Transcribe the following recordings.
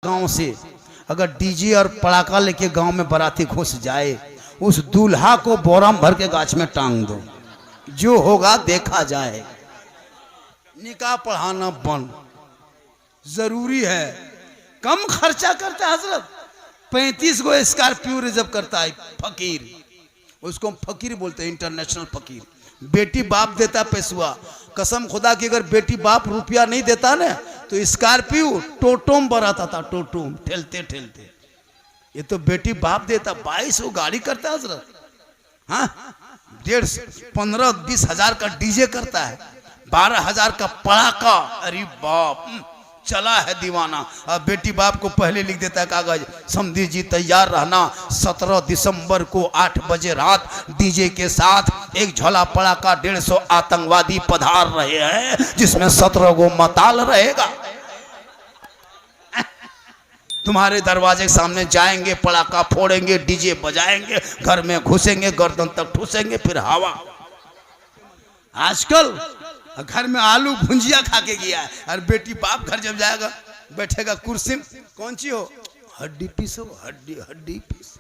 गांव से अगर डीजे और पड़ाका लेके गांव में बाराती घुस जाए, उस दूल्हा को बोराम भर के गाछ में टांग दो, जो होगा देखा जाए। निकाह पढ़ाना बंद जरूरी है। कम खर्चा करता है हजरत, 35 गो स्कॉर्पियो रिजर्व करता है फकीर, उसको हम फकीर बोलते हैं, इंटरनेशनल फकीर। बेटी बाप देता पैसुआ, कसम खुदा की अगर बेटी बाप रुपया नहीं देता ना तो स्कॉर्पियो टोटोम बराता था, टोटोम ठेलते ठेलते। ये तो बेटी बाप देता। 22 वो गाड़ी करता है हजरत, हाँ 1.5 15-20 हजार का डीजे करता है, 12 हजार का पड़ाका। अरे बाप चला है दीवाना। अब बेटी बाप को पहले लिख देता है कागज, समधी जी तैयार रहना, 17 दिसंबर को 8 बजे रात डीजे के साथ एक झोला पड़ाका 150 आतंकवादी पधार रहे हैं, जिसमें 17 गो मताल रहेगा। तुम्हारे दरवाजे के सामने जाएंगे, पड़ाका फोड़ेंगे, डीजे बजाएंगे, घर में घुसेंगे, गर्दन तक ठूसेंगे, फिर हवा। आजकल घर में आलू भुंजिया खा के गया है, और बेटी बाप घर जब जाएगा बैठेगा कुर्सी में, कौन सी हो, हड्डी पीस हो, हड्डी हड्डी पीस।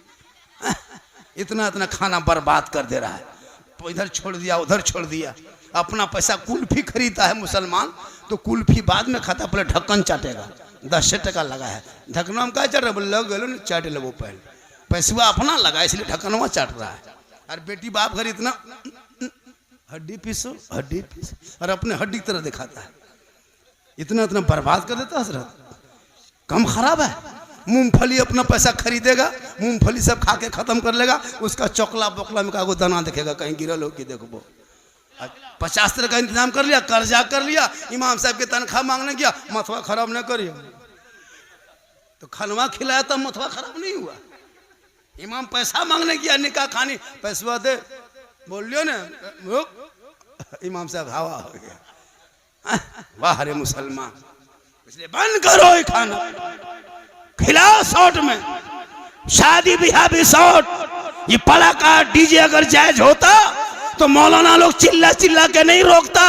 इतना इतना खाना बर्बाद कर दे रहा है, इधर छोड़ दिया उधर छोड़ दिया। अपना पैसा कुल्फी खरीदता है मुसलमान, तो कुल्फी बाद में खाता, पहले ढक्कन चाटेगा। 10 टका लगा है, ढक्कनवा में क्या चाट रहा है, लग गलो ना चाट लो, पहले पैसा अपना लगा इसलिए ढक्कनवा चाट रहा है। और बेटी बाप घर इतना हड्डी पीसो हड्डी पीसो, और अपने हड्डी की तरह दिखाता है। इतना इतना बर्बाद कर देता हजरत, कम खराब है। मूंगफली अपना पैसा खरीदेगा, मूंगफली सब खा के खत्म कर लेगा, उसका चौकला बोकला में का दाना देखेगा कहीं गिरल हो कि देखो। 50 तरह का इंतजाम कर लिया, कर्जा कर लिया, इमाम साहब के तनख्वाह मांगने गया, मथवा खराब न करिए, तो खलवा खिलाया तब मथवा खराब नहीं हुआ। इमाम पैसा मांगने गया, निकाह खानी, पैसा दे, बोल लियो ना, इमाम साहब हवा हो गया। वाह रे मुसलमान, इसलिए बंद करो ये खाना, खिलाओ शॉर्ट में, शादी ब्याह भी शॉर्ट। ये पड़ाका डीजे अगर जायज होता तो मौलाना लोग चिल्ला चिल्ला के नहीं रोकता।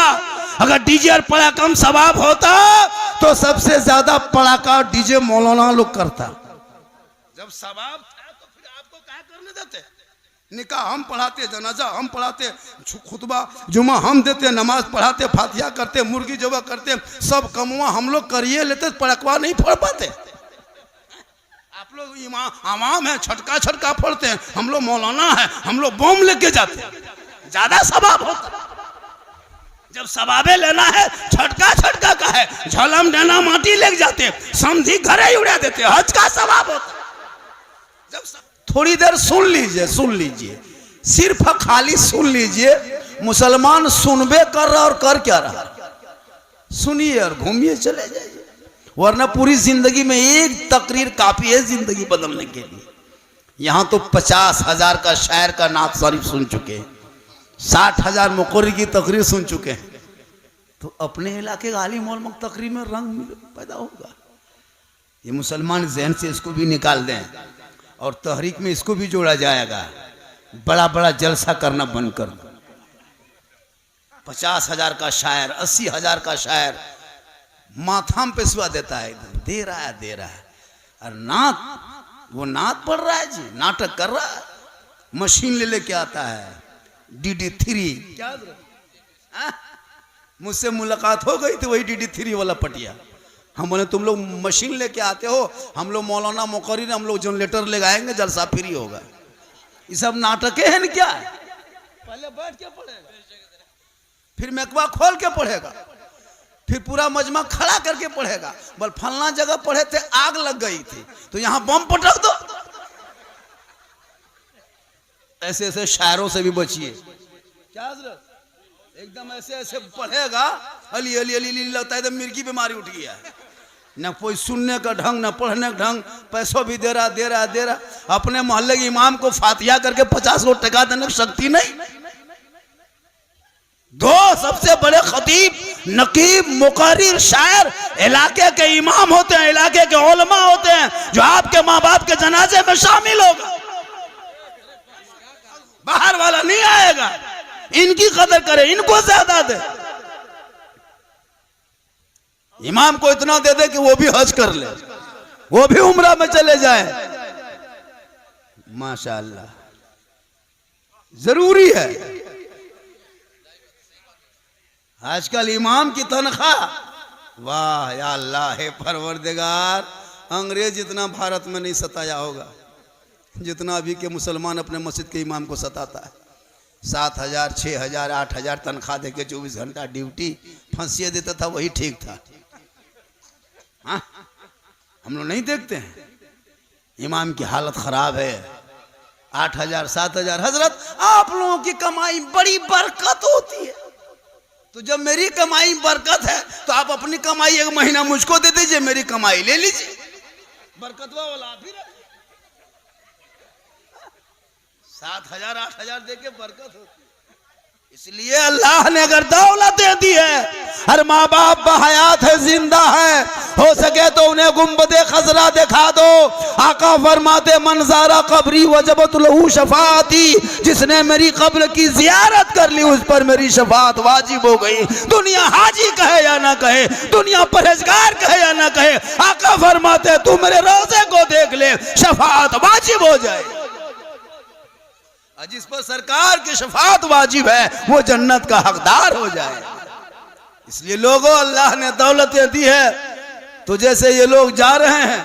अगर डीजे और पड़ाका में सवाब होता तो सबसे ज्यादा पड़ाका और डीजे मौलाना लोग करता। जब सवाब था तो फिर आपको क्या करने देते? निकाह हम पढ़ाते, जनाजा हम पढ़ाते, खुतबा जुमा हम देते, नमाज पढ़ाते, फातिहा करते, मुर्गी जबा करते, सब कमुआ हम लोग करिए लेते, पड़कवा नहीं फोड़ पाते। आप लोग इमाम है, छटका छटका फोड़ते हैं, हम लोग मौलाना है, हम लोग बम लेके जाते हैं, ज्यादा सवाब होता। जब सवाबे लेना है छटका छटका का है, झलम देना माटी लेके जाते, समझी घरे ही उड़ा देते, हज का सवाब होता। जब थोड़ी देर सुन लीजिए, सिर्फ खाली सुन लीजिए। मुसलमान सुनबे कर रहा और कर क्या रहा, सुनिए और घूमिए चले जाइए, वरना पूरी जिंदगी में एक तकरीर काफी है जिंदगी बदलने के लिए। यहां तो 50 हजार का शायर का नात शरीफ सुन चुके हैं, 60 हजार मुकर्री की तकरीर सुन चुके हैं, तो अपने इलाके का आलिम उलमा तकरीर में रंग पैदा होगा। ये मुसलमान जहन से इसको भी निकाल दें और तहरीक में इसको भी जोड़ा जाएगा। बड़ा बड़ा जलसा करना बंद कर दो। 50 हजार का शायर, 80 हजार का शायर माथा में पेशवा देता है, दे रहा है, और नात, वो नात पढ़ रहा है जी, नाटक कर रहा है, मशीन ले लेके आता है, DD3। क्या मुझसे मुलाकात हो गई थी वही DD3 वाला पटिया। हम बोले तुम लोग मशीन लेके आते हो, हम लोग मौलाना मुकर्री, हम लोग जनरेटर ले आएंगे, जलसा फ्री होगा। ये सब नाटक है न क्या? पहले बैठ के पढ़ेगा, फिर मेकवा खोल के पढ़ेगा, फिर पूरा मजमा खड़ा करके पढ़ेगा। बोल फलना जगह पढ़े थे, आग लग गई थी, तो यहाँ बम पटक दो। ऐसे ऐसे शायरों से भी बचिए। क्या हजरत, एकदम ऐसे ऐसे पढ़ेगा, अली अली अली अली लगता है एकदम मिर्गी बीमारी उठ गया है। न कोई सुनने का ढंग, न पढ़ने का ढंग, पैसों भी दे रहा। अपने मोहल्ले के इमाम को फातिहा करके 50 करोड़ टका देने की शक्ति नहीं। दो सबसे बड़े खतीब, नकीब, मुकर्रिर, शायर इलाके के इमाम होते हैं, इलाके के उलमा होते हैं, जो आपके माँ बाप के जनाजे में शामिल होगा। बाहर वाला नहीं आएगा। इनकी कदर करे, इनको ज्यादा दे। इमाम को इतना दे दे कि वो भी हज कर ले। वो भी उम्रा में चले जाए। माशाअल्लाह, जरूरी है। आजकल इमाम की तनख्वाह, वाह या अल्लाह है परवरदिगार, अंग्रेज इतना भारत में नहीं सताया होगा जितना अभी के मुसलमान अपने मस्जिद के इमाम को सताता है। 7,000, 6,000, 8,000 तनख्वाह देके 24 घंटा ड्यूटी, फांसी देता था वही ठीक था। हाँ, हम लोग नहीं देखते हैं इमाम की हालत खराब है। 8,000, 7,000। हजरत, आप लोगों की कमाई बड़ी बरकत होती है, तो जब मेरी कमाई बरकत है तो आप अपनी कमाई 1 महीना मुझको दे दीजिए, मेरी कमाई ले लीजिए, बरकतवा वाला आप ही रखिए। 7,000, 8,000 देके बरकत होती है। इसलिए अल्लाह ने अगर दौलत दे दी है, हर माँ बाप बहयात है, जिंदा है, हो सके तो उन्हें गुंबदे खजरा दिखा दो। आका फरमाते मंजारा कब्री वजबत लहू शफाती, जिसने मेरी कब्र की जियारत कर ली उस पर मेरी शफात वाजिब हो गई। दुनिया हाजी कहे या ना कहे, दुनिया परहेजगार कहे या ना कहे, आका फरमाते तू मेरे रोजे को देख ले, शफात वाजिब हो जाए। जिस पर सरकार की शफात वाजिब है वो जन्नत का हकदार हो जाए। इसलिए लोगों, अल्लाह ने दौलतें दी है, तो जैसे ये लोग जा रहे हैं,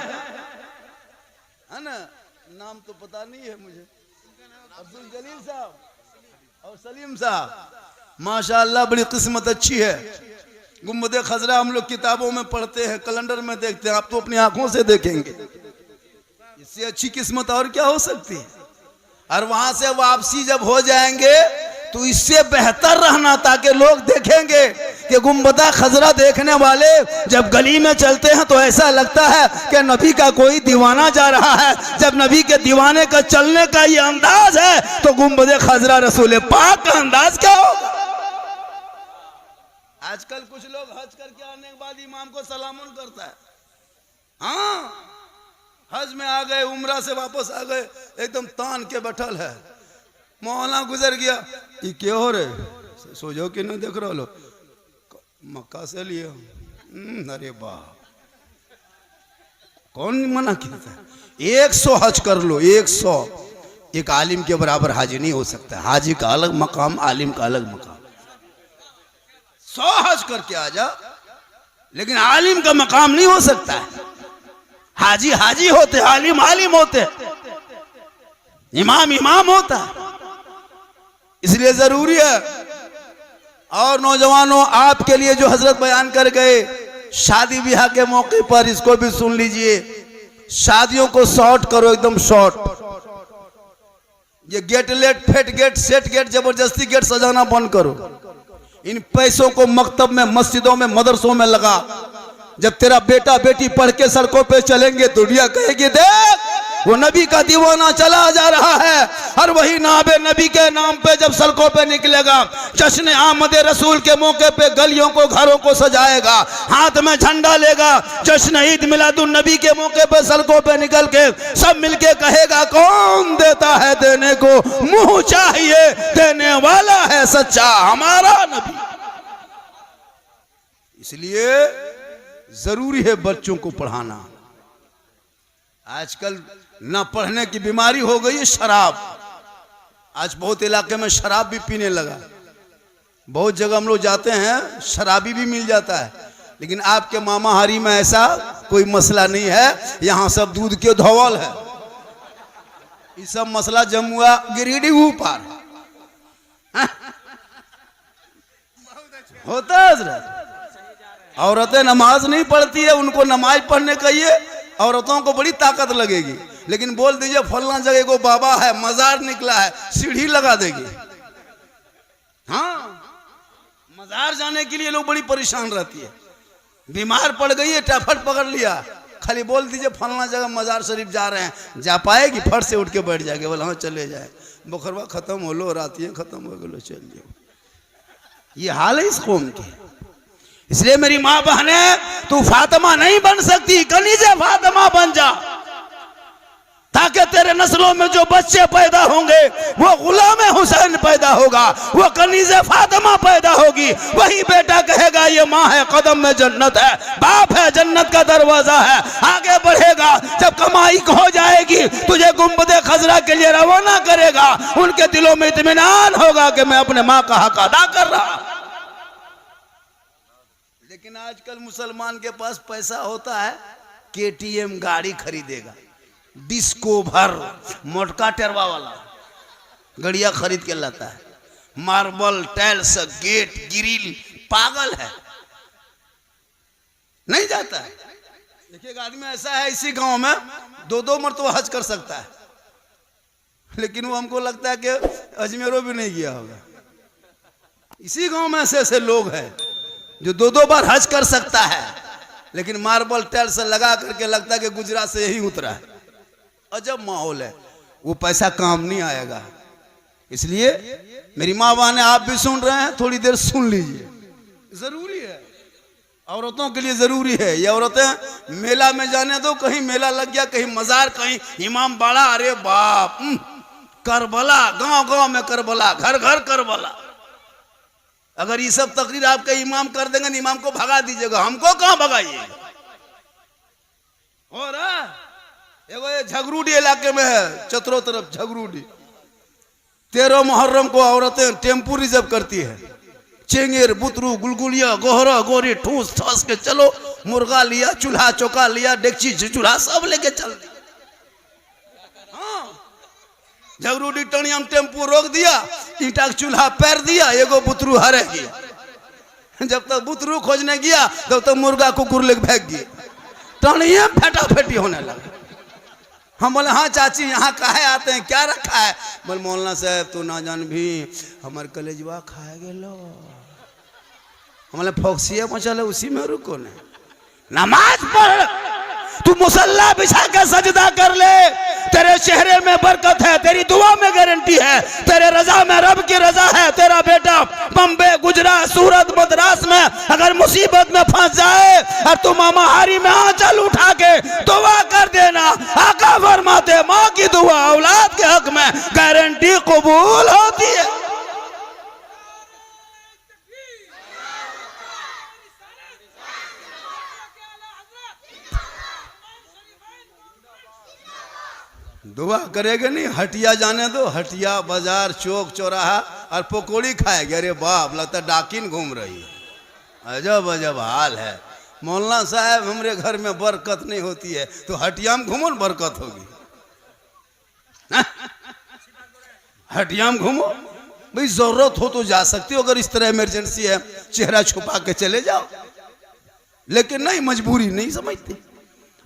है ना, नाम तो पता नहीं है मुझे, अब्दुल जलील साहब और सलीम साहब, माशाअल्लाह बड़ी किस्मत अच्छी है। गुंबदे खजरा हम लोग किताबों में पढ़ते हैं, कैलेंडर में देखते हैं, आप तो अपनी आंखों से देखेंगे। इससे अच्छी किस्मत और क्या हो सकती है। और वहां से वापसी जब हो जाएंगे तो इससे बेहतर रहना, ताकि लोग देखेंगे कि गुंबदा खजरा देखने वाले जब गली में चलते हैं तो ऐसा लगता है कि नबी का कोई दीवाना जा रहा है। जब नबी के दीवाने का चलने का ये अंदाज है तो गुंबदे खजरा रसूल पाक का अंदाज क्या होगा। आजकल कुछ लोग हज करके आने के बाद इमाम को सलामुन करता है। हाँ, हज में आ गए, उम्रा से वापस आ गए, एकदम तान के बैठल है, मौलाना गुजर गया, ये क्या हो रहे, सोचो कि नहीं देख रहा लो, मक्का से लिए। अरे वाह, कौन मना किया था। 100 हज कर लो, 100। एक आलिम के बराबर हाजी नहीं हो सकता। हाजी का अलग मकाम, आलिम का अलग मकाम। 100 हज करके आ जा, लेकिन आलिम का मकाम नहीं हो सकता है। हाजी हाजी होते, आलिम आलिम होते, इमाम इमाम होता। इसलिए जरूरी है। और नौजवानों, आपके लिए जो हजरत बयान कर गए शादी ब्याह के मौके पर, इसको भी सुन लीजिए। शादियों को शॉर्ट करो, एकदम शॉर्ट। ये गेट लेट, फेट गेट, सेट गेट, जबरदस्ती गेट सजाना बंद करो। इन पैसों को मकतब में, मस्जिदों में, मदरसों में लगा। जब तेरा बेटा बेटी पढ़ के सड़कों पे चलेंगे, दुनिया कहेगी देख वो नबी का दीवाना चला जा रहा है। और वही नाबे नबी के नाम पे जब सड़कों पे निकलेगा, जश्न आमद रसूल के मौके पे गलियों को, घरों को सजाएगा, हाथ में झंडा लेगा, जश्न ईद मिलादुन नबी के मौके पे सड़कों पे निकल के सब मिलके कहेगा कौन देता है देने को, मुंह चाहिए देने वाला है सच्चा हमारा नबी। इसलिए जरूरी है बच्चों को पढ़ाना। आजकल न पढ़ने की बीमारी हो गई है शराब। आज बहुत इलाके में शराब भी पीने लगा। बहुत जगह हम लोग जाते हैं, शराबी भी मिल जाता है। लेकिन आपके मामा हारी में ऐसा कोई मसला नहीं है। यहाँ सब दूध के धौवल है। ये सब मसला जमुआ गिरिडीह ऊपर होता है। औरतें नमाज नहीं पढ़ती है, उनको नमाज पढ़ने कहिए, औरतों को बड़ी ताकत लगेगी। लेकिन बोल दीजिए फलना जगह को बाबा है, मजार निकला है, सीढ़ी लगा देगी। हाँ, मजार जाने के लिए लोग बड़ी परेशान रहती है। बीमार पड़ गई है, टाफट पकड़ लिया, खाली बोल दीजिए फलना जगह मजार शरीफ जा रहे हैं, जा पाएगी? फट से उठ के बैठ जाएगी, बोला हाँ चले जाए, बुखरवा खत्म हो लो, रातियाँ खत्म हो गलो, चल जाओ। ये हाल है इस कौम की। इसलिए मेरी माँ बहने, तू फातिमा नहीं बन सकती, कनीज़े फातिमा बन जा, ताकि तेरे हमारे नस्लों में जो बच्चे पैदा होंगे वो गुलाम हुसैन पैदा होगा, वो कनीज़े फातिमा पैदा होगी। वही बेटा कहेगा ये माँ है, कदम में जन्नत है, बाप है, जन्नत का दरवाजा है। आगे बढ़ेगा, जब कमाई हो जाएगी तुझे गुंबदे खजरा के लिए रवाना करेगा। उनके दिलों में इत्मीनान होगा कि मैं अपने माँ का हक अदा कर रहा। लेकिन आजकल मुसलमान के पास पैसा होता है, केटीएम गाड़ी खरीदेगा, डिस्को भर मोटका टेरवा वाला गड़िया खरीद के लाता है, मार्बल टाइल्स गेट ग्रिल, पागल है, नहीं जाता है। एक आदमी ऐसा है इसी गांव में 2-2 मरतबा हज कर सकता है, लेकिन वो हमको लगता है कि अजमेरों भी नहीं गया होगा। इसी गांव में ऐसे ऐसे लोग हैं जो 2-2 बार हज कर सकता है, लेकिन मार्बल टाइल्स लगा करके लगता है कि गुजरात से यही उतरा है। अजब माहौल है, वो पैसा काम नहीं आएगा। इसलिए मेरी माँ बहनें, आप भी सुन रहे हैं, थोड़ी देर सुन लीजिए, जरूरी है, औरतों के लिए जरूरी है। ये औरतें मेला में जाने दो, कहीं मेला लग गया, कहीं मजार, कहीं इमाम बाड़ा, अरे बाप, करबला, गांव गांव में करबला, घर घर करबला। अगर ये सब तकरीर आपके इमाम कर देंगे, इमाम को भगा दीजिएगा, हमको कहां भगाइए। और ये झगरूडी इलाके में है, चतरों तरफ झगरूडी, 13 मुहर्रम को औरतें टेम्पू रिजर्व करती है, चेंगेर बुतरू गुलगुलिया गोहरा गोरी ठूस ठास के चलो, मुर्गा लिया, चूल्हा चौका लिया, डेगची चूल्हा सब लेके चल दी। हाँ, झगरूडी टनियम टेम्पू रोक दिया, ईटा का चूल्हा पैर दिया, एगो बुतरू हरे गया। जब तक बुतरू खोजने गया तब तक मुर्गा कुकुर लेके भाग गया, टनियम फेटा-फेटी होने लगा। हम बोले हाँ चाची यहाँ काहे आते हैं, क्या रखा है? बोले मौलाना साहब तो ना जान भी हमारे कलेजवा खाए गेलो। हमारे फोक्सिया मचल उसी में रुको ने, नमाज पढ़, तू मुसल्ला बिछा के सजदा कर ले, तेरे चेहरे में बरकत है, तेरी दुआ में गारंटी है, तेरे रजा में रब की रजा है। तेरा बेटा बम्बे, गुजरात, सूरत, मद्रास में अगर मुसीबत में फंस जाए और तू मामाहारी में आंचल उठा के दुआ कर देना, आका फरमाते माँ की दुआ औलाद के हक में गारंटी कबूल होती है। दुआ करेगे नहीं, हटिया जाने दो, हटिया बाजार चौक चौराहा और पकौड़ी खाएगे, अरे बाप लगता डाकिन घूम रही है। अजब अजब हाल है। मौलाना साहब हमारे घर में बरकत नहीं होती है, तो हटिया में घूमो न बरकत होगी। हटिया में घूमो भाई, जरूरत हो तो जा सकती हो, अगर इस तरह इमरजेंसी है चेहरा छुपा के चले जाओ, लेकिन नहीं, मजबूरी नहीं समझती।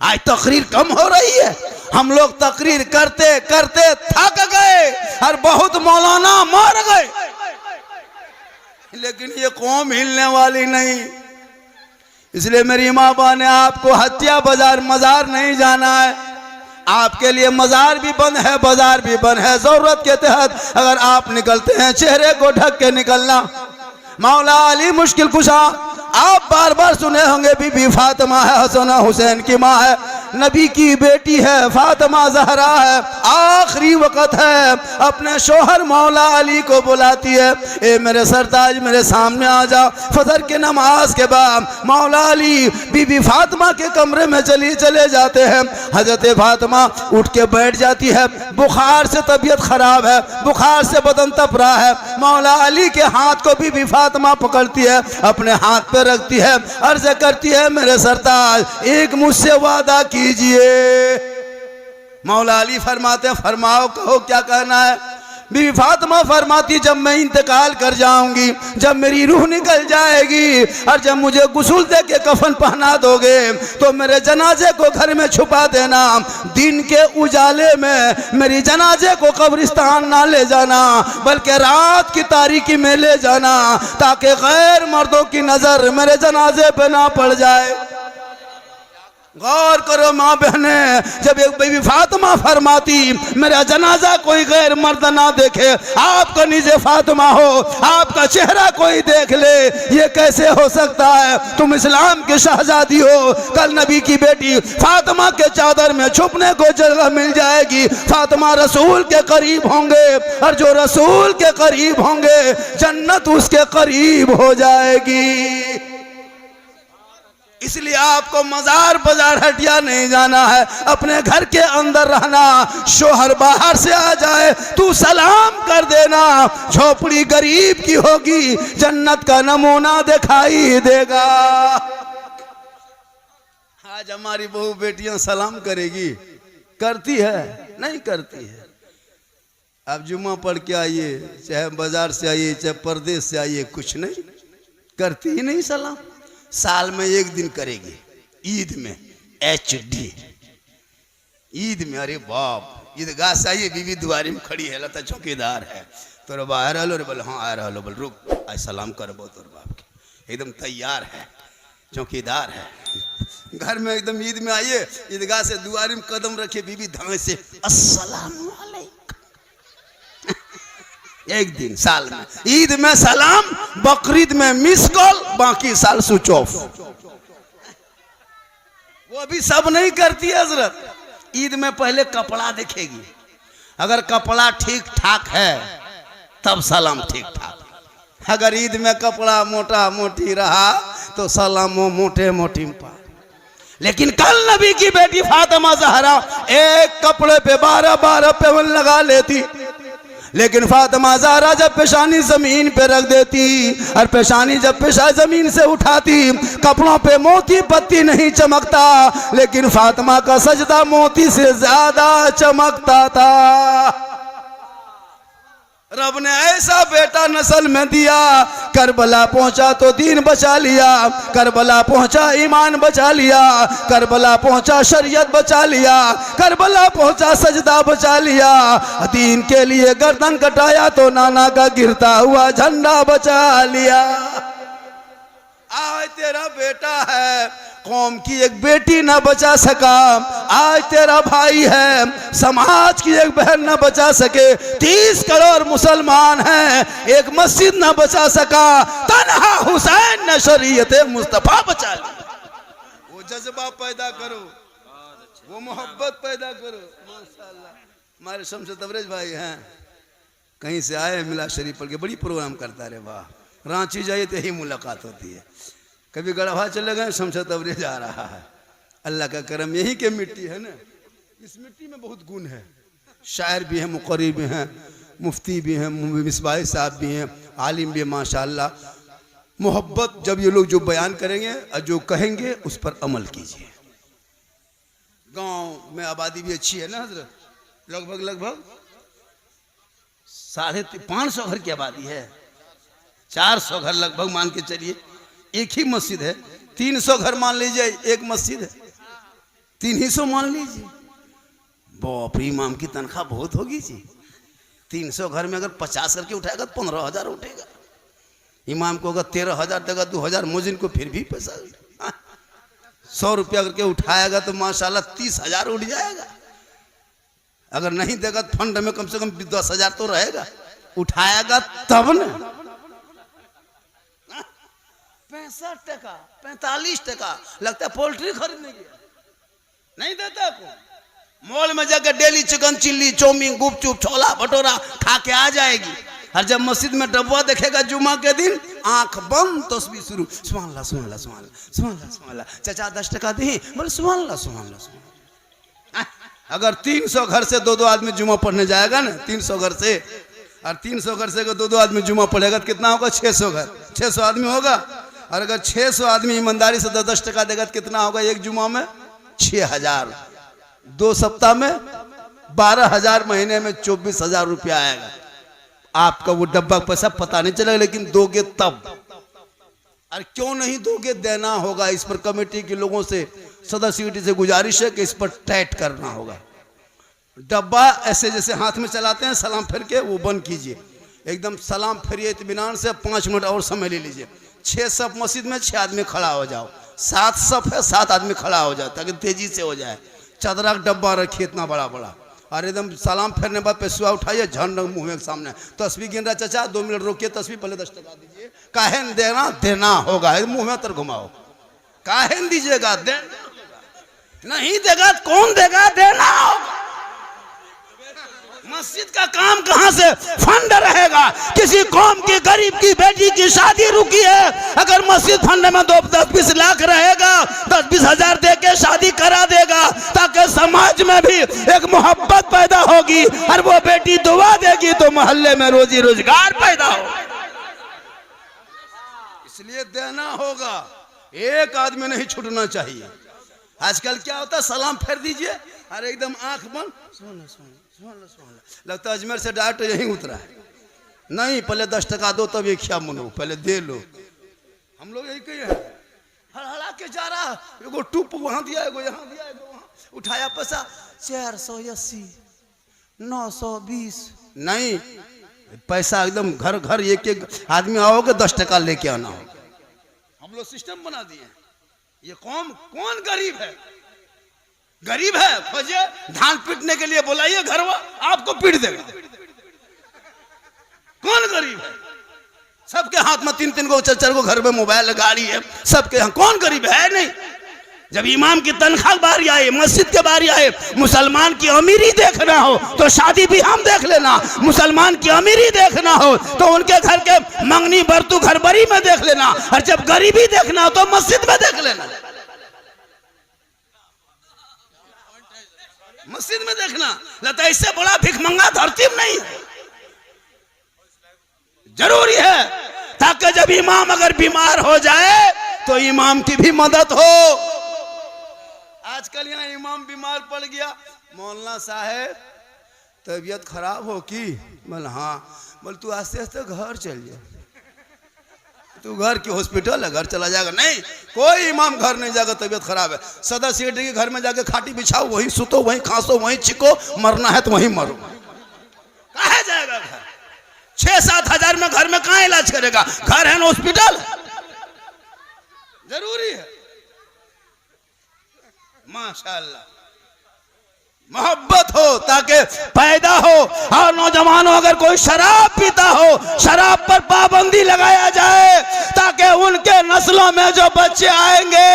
आज तकरीर कम हो रही है, हम लोग तकरीर करते करते थक गए और बहुत मौलाना मर गए, लेकिन ये कौम हिलने वाली नहीं। इसलिए मेरी माँ बहन ने आपको हत्या बाजार मजार नहीं जाना है, आपके लिए मजार भी बंद है, बाजार भी बंद है। जरूरत के तहत अगर आप निकलते हैं चेहरे को ढक के निकलना। मौला अली मुश्किल कुशा, आप बार बार सुने होंगे बीबी फातिमा है, हसन हुसैन की माँ है, नबी की बेटी है, फातिमा जहरा है। आखिरी वक्त है, अपने शोहर मौला अली को बुलाती है, ए मेरे सरताज मेरे सामने आ जा। फजर के नमाज के बाद मौला अली बीबी फातिमा के कमरे में चले जाते हैं। हजरत फातिमा उठ के बैठ जाती है, बुखार से तबीयत खराब है, बुखार से बदन तप रहा है। मौला अली के हाथ को बीबी फातिमा पकड़ती है, अपने हाथ पे रखती है, अर्ज करती है मेरे सरताज एक मुझसे वादा कीजिए। मौला अली फरमाते हैं फरमाओ, कहो क्या कहना है। बीवी फातिमा फरमाती जब मैं इंतकाल कर जाऊंगी, जब मेरी रूह निकल जाएगी और जब मुझे गुस्ल दे के कफन पहना दोगे तो मेरे जनाजे को घर में छुपा देना, दिन के उजाले में मेरी जनाजे को कब्रिस्तान ना ले जाना बल्कि रात की तारीकी में ले जाना, ताकि गैर मर्दों की नजर मेरे जनाजे पे ना पड़ जाए। गौर करो माँ बहने, जब एक बीवी फातिमा फरमाती मेरा जनाजा कोई गैर मर्द ना देखे, आपका निजे फातिमा हो, आपका चेहरा कोई देख ले, ये कैसे हो सकता है? तुम इस्लाम के शहजादी हो, कल नबी की बेटी फातिमा के चादर में छुपने को जगह मिल जाएगी। फातिमा रसूल के करीब होंगे, और जो रसूल के करीब होंगे जन्नत उसके करीब हो जाएगी। इसलिए आपको मजार बाजार हटिया नहीं जाना है, अपने घर के अंदर रहना। शोहर बाहर से आ जाए तू सलाम कर देना, झोपड़ी गरीब की होगी, जन्नत का नमूना दिखाई देगा। आज हमारी बहू बेटियां सलाम करेगी, करती है? नहीं करती है। अब जुम्मा पढ़ के आइए, चाहे बाजार से आइए, चाहे परदेश से आइए, कुछ नहीं करती ही नहीं सलाम। साल में एक दिन करेगी, ईद में, HD ईद में। अरे बाप, ईदगाह से आइए, बीवी दुआरी में खड़ी है, लता चौकीदार है, तोर बा आ रहा रे? बोले हाँ आ रहा। बोल रुक, आज सलाम करबो तोर बाप के, एकदम तैयार है, चौकीदार है। घर में एकदम ईद में आइए, ईदगाह से दुआरी में कदम रखे, बीवी धाए से अस्सलाम वालेकुम। एक दिन साल में, ईद में सलाम, बकरीद में मिस कॉल, बाकी साल स्विच ऑफ। वो भी सब नहीं करती है हजरत। ईद में पहले कपड़ा देखेगी, अगर कपड़ा ठीक ठाक है तब सलाम ठीक ठाक। अगर ईद में कपड़ा मोटा मोटी रहा तो सलाम मोटे मोटी पा। लेकिन कल नबी की बेटी फातिमा ज़हरा एक कपड़े पे 12-12 पेवन लगा लेती, लेकिन फातिमा ज़हरा जब पेशानी जमीन पे रख देती और पेशानी जब पेशा जमीन से उठाती, कपड़ों पे मोती पत्ती नहीं चमकता, लेकिन फातिमा का सजदा मोती से ज्यादा चमकता था। रब ने ऐसा बेटा नस्ल में दिया, करबला पहुंचा तो दीन बचा लिया, करबला पहुंचा ईमान बचा लिया, करबला पहुंचा शरीयत बचा लिया, करबला पहुंचा सजदा बचा लिया। दीन के लिए गर्दन कटाया तो नाना का गिरता हुआ झंडा बचा लिया। आज तेरा बेटा है, कौम की एक बेटी न बचा सका। आज तेरा भाई है, समाज की एक बहन न बचा सके। 30 करोड़ मुसलमान हैं, एक मस्जिद न बचा सका। तन्हा हुसैन ने शरीयत मुस्तफा बचा ली। वो जज्बा पैदा करो, वो मोहब्बत पैदा करो। माशाअल्लाह, हमारे शमशद तबरेज भाई हैं, कहीं से आए, मिला शरीफ पढ़ के, बड़ी प्रोग्राम करता रहे। वाह, रांची जाइए तो यही मुलाकात होती है। कभी गढ़वा चले गए, शमशद तबरेज आ रहा है। अल्लाह का करम, यही के मिट्टी है ना, इस मिट्टी में बहुत गुण है। शायर भी हैं, मुक़र्री भी हैं, मुफ्ती भी हैं, मिसबाह साहब भी हैं, आलिम भी हैं, माशाअल्लाह। मोहब्बत जब ये लोग जो बयान करेंगे और जो कहेंगे उस पर अमल कीजिए। गांव में आबादी भी अच्छी है ना हजरत, लगभग 550 घर की आबादी है। 400 घर लगभग मान के चलिए, एक ही मस्जिद है। 300 घर मान लीजिए, एक मस्जिद है। 300 मान लीजिए, बाप रे, इमाम की तनख्वाह बहुत होगी जी। 300 घर में अगर 50 करके उठाएगा तो 15,000 उठेगा। इमाम को अगर 13,000 देगा, 2,000 मुजिन को फिर भी पैसा। 100 रुपया करके उठाएगा तो माशाल्लाह 30,000 उठ जाएगा। अगर नहीं देगा तो फंड में कम से कम 10,000 तो रहेगा, उठाएगा तब न। 65 टका 45 टका लगता है पोल्ट्री खरीदने गया, नहीं देता को। मॉल में जाकर डेली चिकन चिल्ली, चाउमीन, गुपचुप, छोला भटूरा खा के आ जाएगी। और जब मस्जिद में डब्बा देखेगा जुम्मा के दिन, आंख बंद, तस्बीह शुरू, सुभान अल्लाह सुभान अल्लाह सुभान अल्लाह सुभान अल्लाह सुभान अल्लाह। चाचा 10 टका दी, बोले सुभान अल्लाह सुभान अल्लाह सुभान अल्लाह। अगर 300 घर से 2-2 आदमी जुम्मा पढ़ने जाएगा ना, 300 घर से, और 300 घर से अगर 2-2 आदमी जुम्मा पढ़ेगा तो कितना होगा? 600 घर, 600 आदमी होगा। और अगर 600 आदमी ईमानदारी से 10-10 टका देगा तो कितना होगा? एक जुम्मा में 6,000, 2 सप्ताह में 12,000, महीने में 24,000 रुपया आएगा। आपका वो डब्बा पैसा पता नहीं चलेगा, लेकिन दोगे तब। और क्यों नहीं दोगे? देना होगा। इस पर कमेटी के लोगों से, सदस्य से गुजारिश है कि इस पर टाइट करना होगा। डब्बा ऐसे जैसे हाथ में चलाते हैं सलाम फेर के, वो बंद कीजिए एकदम। सलाम फेरिए इत्मीनान से, 5 मिनट और समय ले लीजिए। 6 सब मस्जिद में 6 आदमी खड़ा हो जाओ, 7 सफ है, 7 आदमी खड़ा हो जाए ताकि तेजी से हो जाए। चादरा का डब्बा रखिए इतना बड़ा बड़ा, और एकदम सलाम फेरने बाद पैसा उठाइए, झंड मुंह के सामने तस्वीर गिन रहा। चाचा 2 मिनट रोकिए, तस्वीर पहले 10 टका दीजिए। काहे न देना, देना होगा, मुंह में तर घुमाओ। काहे न दीजिएगा, नहीं देगा कौन देगा, देना होगा। मस्जिद का काम कहां से फंड रहेगा? किसी कौम की गरीब की बेटी की शादी रुकी है, अगर मस्जिद फंड में 10-20 लाख रहेगा, 10-20 हजार दे के शादी करा देगा, ताकि समाज में भी एक मोहब्बत पैदा होगी, और वो बेटी दुआ देगी तो मोहल्ले में रोजी रोजगार पैदा हो। इसलिए देना होगा, एक आदमी नहीं छूटना चाहिए। आजकल क्या होता है, सलाम फेर दीजिए, अरे एकदम आंख बंद, लगता है अजमेर से डायरेक्ट यहीं उतरा है। नहीं, पहले 10 टका दो तब एक क्या मनो, पहले दे लो। हम लोग यही कहे हैं, हड़हड़ा के जा रहा, एगो टूप वहां दिया, एगो यहाँ दिया, एगो वहां उठाया पैसा 480 920। नहीं, पैसा एकदम घर घर एक एक आदमी आओगे 10 टका लेके आना होगा। हम लोग सिस्टम बना दिए। ये कौन गरीब है? गरीब है खोजे, धान पीटने के लिए बुलाइए घरवा, आपको पीट देगा। कौन गरीब है? सबके हाथ में 3-3 गो 4-4 गो घर में मोबाइल गाड़ी है, सबके यहाँ। कौन गरीब है? नहीं। जब इमाम की तनख्वाह बारी आए, मस्जिद के बारी आए, मुसलमान की अमीरी देखना हो तो शादी भी हम देख लेना, मुसलमान की अमीरी देखना हो तो उनके घर के मंगनी बरतू घर बरी में देख लेना, और जब गरीबी देखना हो तो मस्जिद में देख लेना। मस्जिद में देखना, लगता इससे बड़ा भिखमंगा धरती में नहीं है। जरूरी है ताकि जब इमाम अगर बीमार हो जाए तो इमाम की भी मदद हो। आजकल यहाँ इमाम बीमार पड़ गया, मौलाना साहब तबीयत खराब हो की? बोल हाँ। बोल तू आस्ते आस्ते घर चल जा, तू घर की हॉस्पिटल है, घर चला जाएगा। नहीं, कोई इमाम घर नहीं जाएगा, तबीयत खराब है। सदर सेक्रेटरी के घर में जाके खाटी बिछाओ, वहीं सुतो, वहीं खांसो, वहीं चिको, मरना है तो वहीं मरो। कहाँ जाएगा घर? 6-7 हजार में घर में कहाँ इलाज करेगा? घर है ना हॉस्पिटल। जरूरी है। माशाअल्लाह मोहब्बत हो ताकि पैदा हो। और नौजवानों, अगर कोई शराब पीता हो, शराब पर पाबंदी लगाया जाए ताकि उनके नस्लों में जो बच्चे आएंगे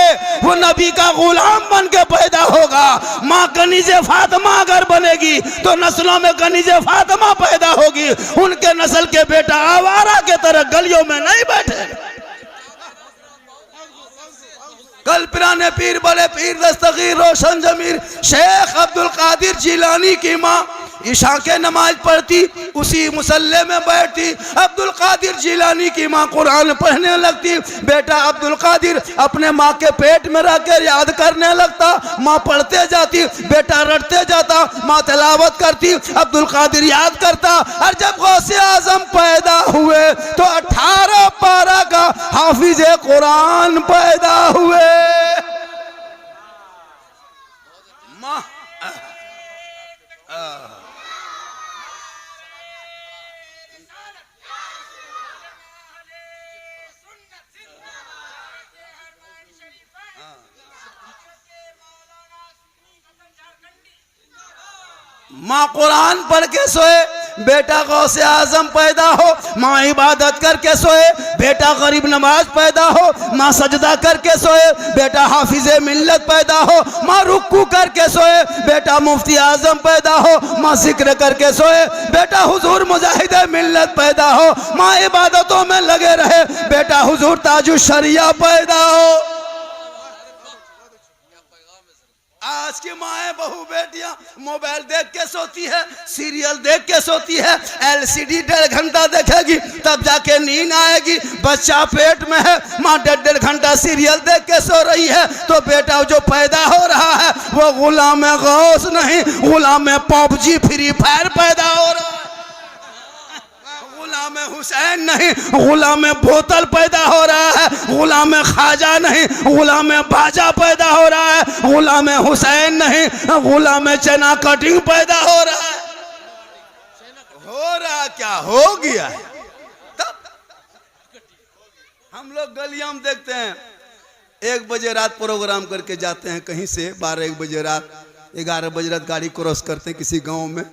वो नबी का गुलाम बन के पैदा होगा। माँ कनीजे फातिमा अगर बनेगी तो नस्लों में कनीजे फातिमा पैदा होगी, उनके नस्ल के बेटा आवारा के तरह गलियों में नहीं बैठे। कल पुराने पीर बड़े पीर दस्तगीर रोशन जमीर शेख अब्दुल कादिर जिलानी की माँ ईशा के नमाज पढ़ती, उसी मुसल्ले में बैठती। अब्दुल कादिर जिलानी की माँ कुरान पढ़ने लगती, बेटा अब्दुल कादिर अपने माँ के पेट में रहकर याद करने लगता। माँ पढ़ते जाती, बेटा रटते जाता, माँ तिलावत करती, अब्दुल कादिर याद करता। और जब गौसे आजम पैदा हुए तो 18 पारा का हाफिज कुरान पैदा हुए। माँ माँ कुरान पढ़ के सोए, बेटा गौसे आजम पैदा हो। माँ इबादत करके सोए, बेटा गरीब नवाज पैदा हो। माँ सजदा करके सोए, बेटा हाफिजे मिल्लत पैदा हो। माँ रुक्कू करके सोए, बेटा मुफ्ती आजम पैदा हो। माँ जिक्र करके सोए, बेटा हुजूर मुजाहिदे मिल्लत पैदा हो। माँ इबादतों में लगे रहे, बेटा हुजूर ताजुश शरिया पैदा हो। आज की माएँ बहू बेटियां मोबाइल देख के सोती है, सीरियल देख के सोती है, LCD 1.5 घंटा देखेगी तब जाके नींद आएगी। बच्चा पेट में है, माँ 1.5 घंटा सीरियल देख के सो रही है, तो बेटा जो पैदा हो रहा है वो गुलाम गौस नहीं, गुलाम PUBG फ्री फायर पैदा हो रहा है। गुलाम हुसैन नहीं, गुलाम बोतल पैदा हो रहा है। गुलाम ख्वाजा नहीं, गुलाम बाजा पैदा हो रहा है। गुलाम हुसैन नहीं, गुलाम चना कटिंग पैदा हो रहा है। हो रहा क्या, हो गया है। तब हम लोग गलियां में देखते हैं, 1 बजे रात प्रोग्राम करके जाते हैं कहीं से, 12-1 बजे रात, 11 बजे रात गाड़ी क्रॉस करते हैं किसी गांव में।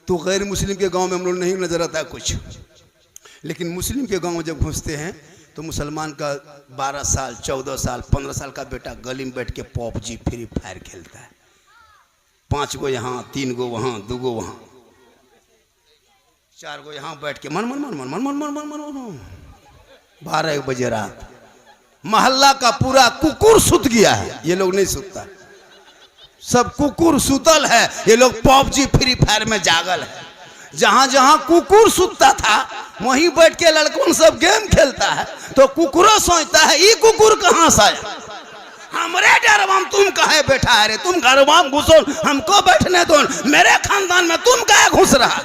तो गैर मुस्लिम के गांव में हम लोग नहीं नजर आता कुछ, लेकिन मुस्लिम के गांव में जब घुसते हैं तो मुसलमान का 12 साल 14 साल 15 साल का बेटा गली में बैठ के PUBG फ्री फायर खेलता है। 5 गो यहाँ, 3 गो वहाँ, 2 गो वहाँ, 4 गो यहाँ बैठ के मन मन मन मन मन मन मन मन मन 12-1 बजे रात मोहल्ला का पूरा कुकुर सुत गया है, ये लोग नहीं सुतता, सब कुकुर सुतल है, ये लोग PUBG फ्री फायर में जागल है। जहां जहां कुकुर सुतता था वहीं बैठ के लड़कों सब गेम खेलता है, तो कुकुरो सोचता है ये कुकुर कहां से आया, हमरे डरवाम तुम कहे बैठा है रे, तुम घरवाम घुसो, हमको बैठने दो, मेरे खानदान में तुम कहे घुस रहा।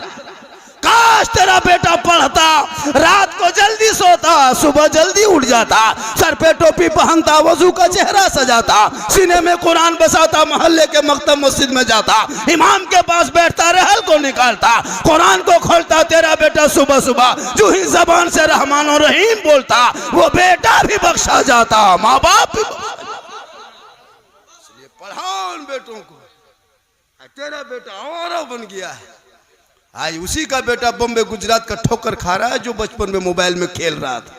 काश तेरा बेटा पढ़ता, रात को जल्दी सोता, सुबह जल्दी उठ जाता, सर पे टोपी पहनता, वजू का चेहरा सजाता, सीने में कुरान बसाता, मोहल्ले के मक्तब मस्जिद में जाता, इमाम के पास बैठता, रहल को निकालता, कुरान को खोलता। तेरा बेटा सुबह सुबह जो ही जबान से रहमान और रहीम बोलता, वो बेटा भी बख्शा जाता, माँ बाप भी। इसलिए पढ़ाओ बेटों को। तेरा बेटा और बन गया है, आज उसी का बेटा बम्बे गुजरात का ठोकर खा रहा है जो बचपन में मोबाइल में खेल रहा था।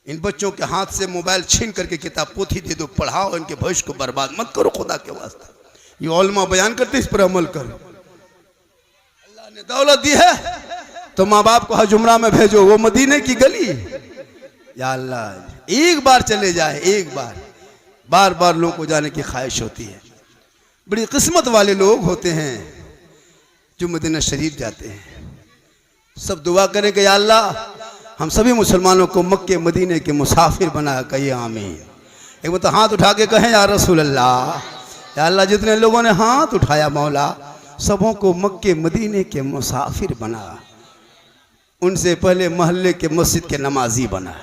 इन बच्चों के हाथ से मोबाइल छीन करके किताब पोथी दे दो, पढ़ाओ, इनके भविष्य को बर्बाद मत करो खुदा के वास्ते। ये उलमा बयान करते, इस पर अमल करो। अल्लाह ने दौलत दी है तो माँ बाप को हजुमरा में भेजो, वो मदीने की गली, या अल्लाह एक बार चले जाए, एक बार, बार बार लोगों को जाने की ख्वाहिश होती है। बड़ी किस्मत वाले लोग होते हैं जो मदीना शरीफ जाते हैं। सब दुआ करें कि या अल्लाह हम सभी मुसलमानों को मक्के मदीने के मुसाफिर बना, कहिए आमीन। एक बार तो हाथ उठा के कहें या रसूल अल्लाह, या अल्लाह जितने लोगों ने हाथ उठाया मौला सबों को मक्के मदीने के मुसाफिर बना, उनसे पहले मोहल्ले के मस्जिद के नमाजी बना।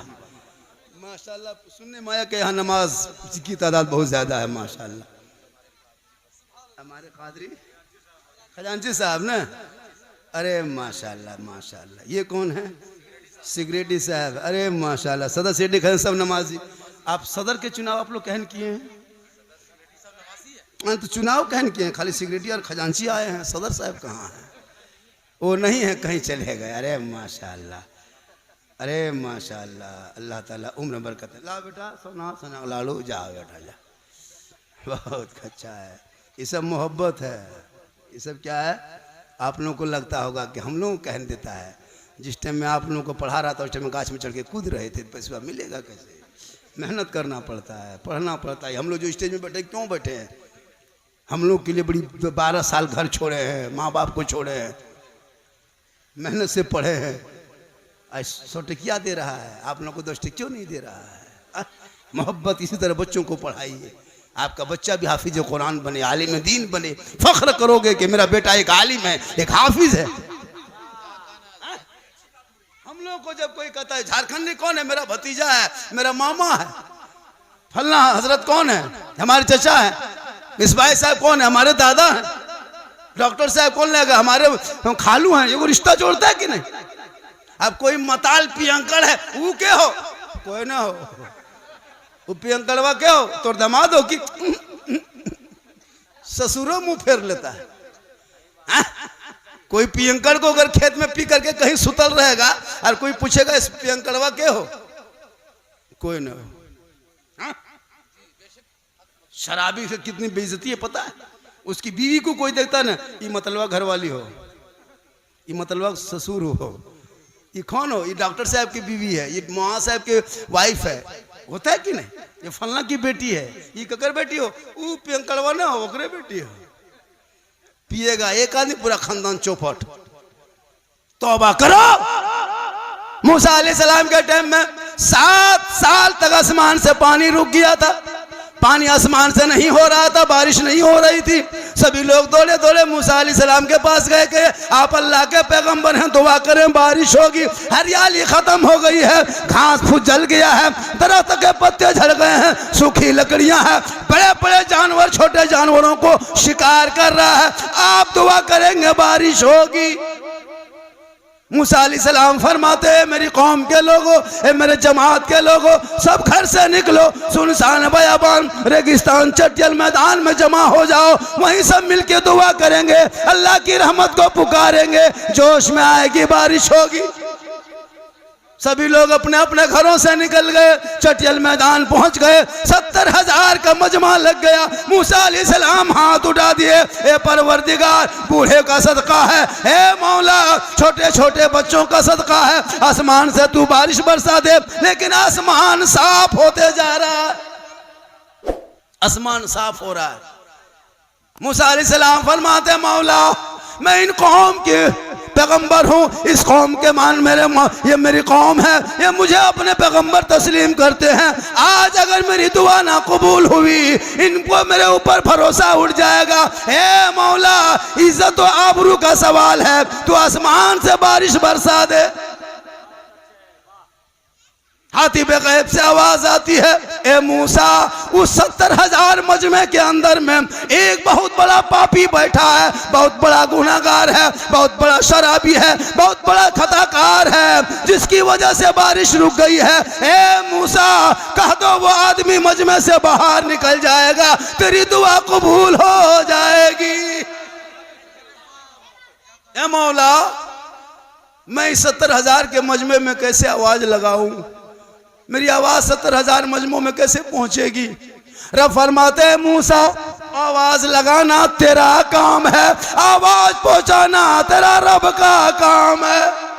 माशाल्लाह सुनने में आया कि यहाँ नमाज की तादाद बहुत ज़्यादा है माशाल्लाह। हमारे कादरी खजांची साहब ना, अरे माशाल्लाह माशाल्लाह। ये कौन है? सिगरेटी साहब, अरे माशाल्लाह। सदर सेठी खजन सब नमाजी। आप सदर के चुनाव आप लोग कहन किए हैं? तो चुनाव कहन किए हैं, खाली सिगरेटी और खजांची आए हैं, सदर साहब कहाँ हैं? वो नहीं है, कहीं चले गए। अरे माशाल्लाह, अरे माशाल्लाह, अल्लाह ताला उम्र बरकत है। ला बेटा सोना सोना लाड़ू, जाओ बेटा जा, बहुत अच्छा है। ये सब मोहब्बत है, ये सब क्या है? आप लोगों को लगता होगा कि हम लोग कहन देता है। जिस टाइम में आप लोगों को पढ़ा रहा था उस टाइम में गाछ में चढ़ के कूद रहे थे, पैसा मिलेगा कैसे? मेहनत करना पड़ता है, पढ़ना पड़ता है। हम लोग जो स्टेज में बैठे क्यों बैठे हैं? हम लोग के लिए बड़ी 12 साल घर छोड़े हैं, माँ बाप को छोड़े हैं, मेहनत से पढ़े हैं। आज 100 टकिया दे रहा है, आप लोग को 10 टकिया नहीं दे रहा है। मोहब्बत इसी तरह बच्चों को पढ़ाइए। आपका बच्चा भी हाफिज कुरान बने, आलिम दीन बने, फख्र करोगे कि मेरा बेटा एक आलिम है, एक हाफिज है। हम लोग को जब कोई कहता है झारखंडी कौन है? मेरा भतीजा है, मेरा मामा है। फलना हजरत कौन है? हमारे चचा है। मिसबाई साहब कौन है? हमारे दादा हैं। डॉक्टर साहब कौन लेगा? हमारे खालू हैं। ये को रिश्ता जोड़ता है कि नहीं? अब कोई मताल पियंकड़ है, वो क्या हो? कोई ना हो, वो पियंकड़वा क्या हो? तो दामाद हो कि ससुरो मुंह फेर लेता है। कोई पियंकड़ को अगर खेत में पी करके कहीं सुतल रहेगा और कोई पूछेगा इस पियंकड़वा क्या हो? कोई ना हो। शराबी से कितनी बेइज्जती है पता है? उसकी बीवी को कोई देखता ना, ये मतलबा घरवाली हो, ये मतलबा ससुर हो, ये कौन हो? ये डॉक्टर साहब की बीवी है, ये मौआ साहब के वाइफ है। होता है कि नहीं? ये फलना की बेटी है, ये ककर बेटी हो? वो पियंकड़वा ना हो, ओकरे बेटी हो। पिएगा एक आदमी, पूरा खानदान चौपट। तौबा करो। मूसा अलैहिस्सलाम के टाइम में 7 साल तक आसमान से पानी रुक गया था। पानी आसमान से नहीं हो रहा था, बारिश नहीं हो रही थी। सभी लोग दौड़े दौड़े मूसा अलैहिस्सलाम के पास गए कि आप अल्लाह के पैगंबर हैं, दुआ करें बारिश होगी। हरियाली खत्म हो गई है, घास फूस जल गया है, दरख्त के पत्ते झड़ गए हैं, सूखी लकड़ियां हैं, बड़े बड़े जानवर छोटे जानवरों को शिकार कर रहा है। आप दुआ करेंगे बारिश होगी। मूसा अलैहिस्सलाम फरमाते हैं मेरी कौम के लोगों, मेरे जमात के लोगों, सब घर से निकलो, सुनसान बयाबान रेगिस्तान चटियल मैदान में जमा हो जाओ, वहीं सब मिलके दुआ करेंगे, अल्लाह की रहमत को पुकारेंगे, जोश में आएगी, बारिश होगी। सभी लोग अपने अपने घरों से निकल गए, चटियल मैदान पहुंच गए, 70,000 का मजमा लग गया। मूसा अलैहिस्सलाम हाथ उठा दिए, ए परवरदिगार, बूढ़े का सदका है, ए मौला, छोटे छोटे बच्चों का सदका है, आसमान से तू बारिश बरसा दे। लेकिन आसमान साफ होते जा रहा है, आसमान साफ हो रहा है। मूसा अलैहिस्सलाम फरमाते मौला मैं इन कौम के पैगंबर हूँ, इस कौम के मान ये मेरी कौम है, ये मुझे अपने पैगंबर तस्लीम करते हैं। आज अगर मेरी दुआ ना कबूल हुई, इनको मेरे ऊपर भरोसा उठ जाएगा। हे मौला, इज्जत और आबरू का सवाल है, तू आसमान से बारिश बरसा दे। हाथी पे गैब से आवाज आती है, ए मूसा, उस 70,000 मजमे के अंदर में एक बहुत बड़ा पापी बैठा है, बहुत बड़ा गुनाहगार है, बहुत बड़ा शराबी है, बहुत बड़ा खताकार है, जिसकी वजह से बारिश रुक गई है। ए मूसा, कह दो वो आदमी मजमे से बाहर निकल जाएगा, तेरी दुआ कबूल हो जाएगी। ए मौला, मैं इस 70,000 के मजमे में कैसे आवाज लगाऊं? मेरी आवाज 70,000 मजमों में कैसे पहुंचेगी? रब फरमाते हैं मूसा, आवाज लगाना तेरा काम है, आवाज पहुंचाना तेरा रब का काम है।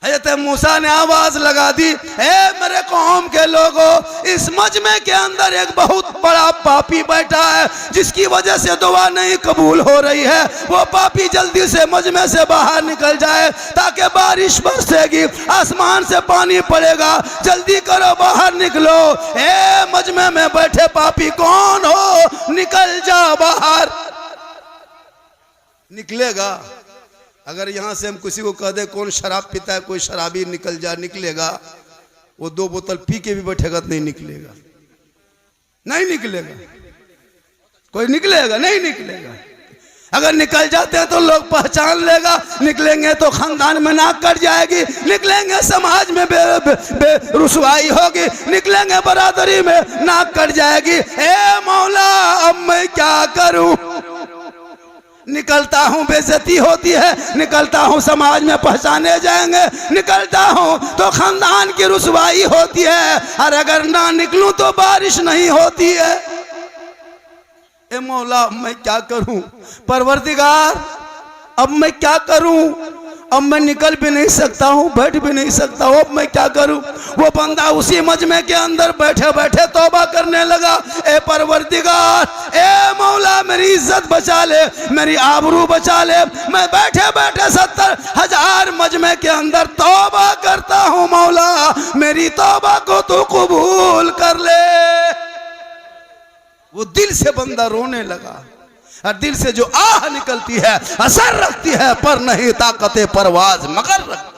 हज़रत मूसा ने आवाज लगा दी, ए मेरे कौम के लोगों, इस मजमे के अंदर एक बहुत बड़ा पापी बैठा है, जिसकी वजह से दुआ नहीं कबूल हो रही है। वो पापी जल्दी से मजमे से बाहर निकल जाए, ताकि बारिश बरसेगी, आसमान से पानी पड़ेगा, जल्दी करो, बाहर निकलो। ए मजमे में बैठे पापी कौन हो, निकल जा बाहर। निकलेगा? अगर यहां से हम किसी को कह दे कौन शराब पीता है, कोई शराबी निकल जा, निकलेगा? वो 2 बोतल पी के भी बैठेगा तो नहीं निकलेगा, नहीं निकलेगा। कोई निकलेगा? नहीं निकलेगा। अगर निकल जाते हैं तो लोग पहचान लेगा, निकलेंगे तो खानदान में नाक कट जाएगी, निकलेंगे समाज में रुसवाई होगी, निकलेंगे बरादरी में नाक कट जाएगी। ए मौला, अब मैं क्या करूं? निकलता हूं बेइज्जती होती है, निकलता हूं समाज में पहचाने जाएंगे, निकलता हूं तो खानदान की रुसवाई होती है, और अगर ना निकलूं तो बारिश नहीं होती है। ए मौला, मैं क्या करूं? परवरदिगार, अब मैं क्या करूं? अब मैं निकल भी नहीं सकता हूँ, बैठ भी नहीं सकता हूँ, अब मैं क्या करूँ? वो बंदा उसी मजमे के अंदर बैठे बैठे तौबा करने लगा, ए परवरदिगार, ए मौला, मेरी इज्जत बचा ले, मेरी आबरू बचा ले, मैं बैठे बैठे 70,000 मजमे के अंदर तौबा करता हूँ, मौला मेरी तौबा को तो कबूल कर ले। वो दिल से बंदा रोने लगा, और दिल से जो आह निकलती है असर रखती है, पर नहीं ताकते परवाज मगर रखती।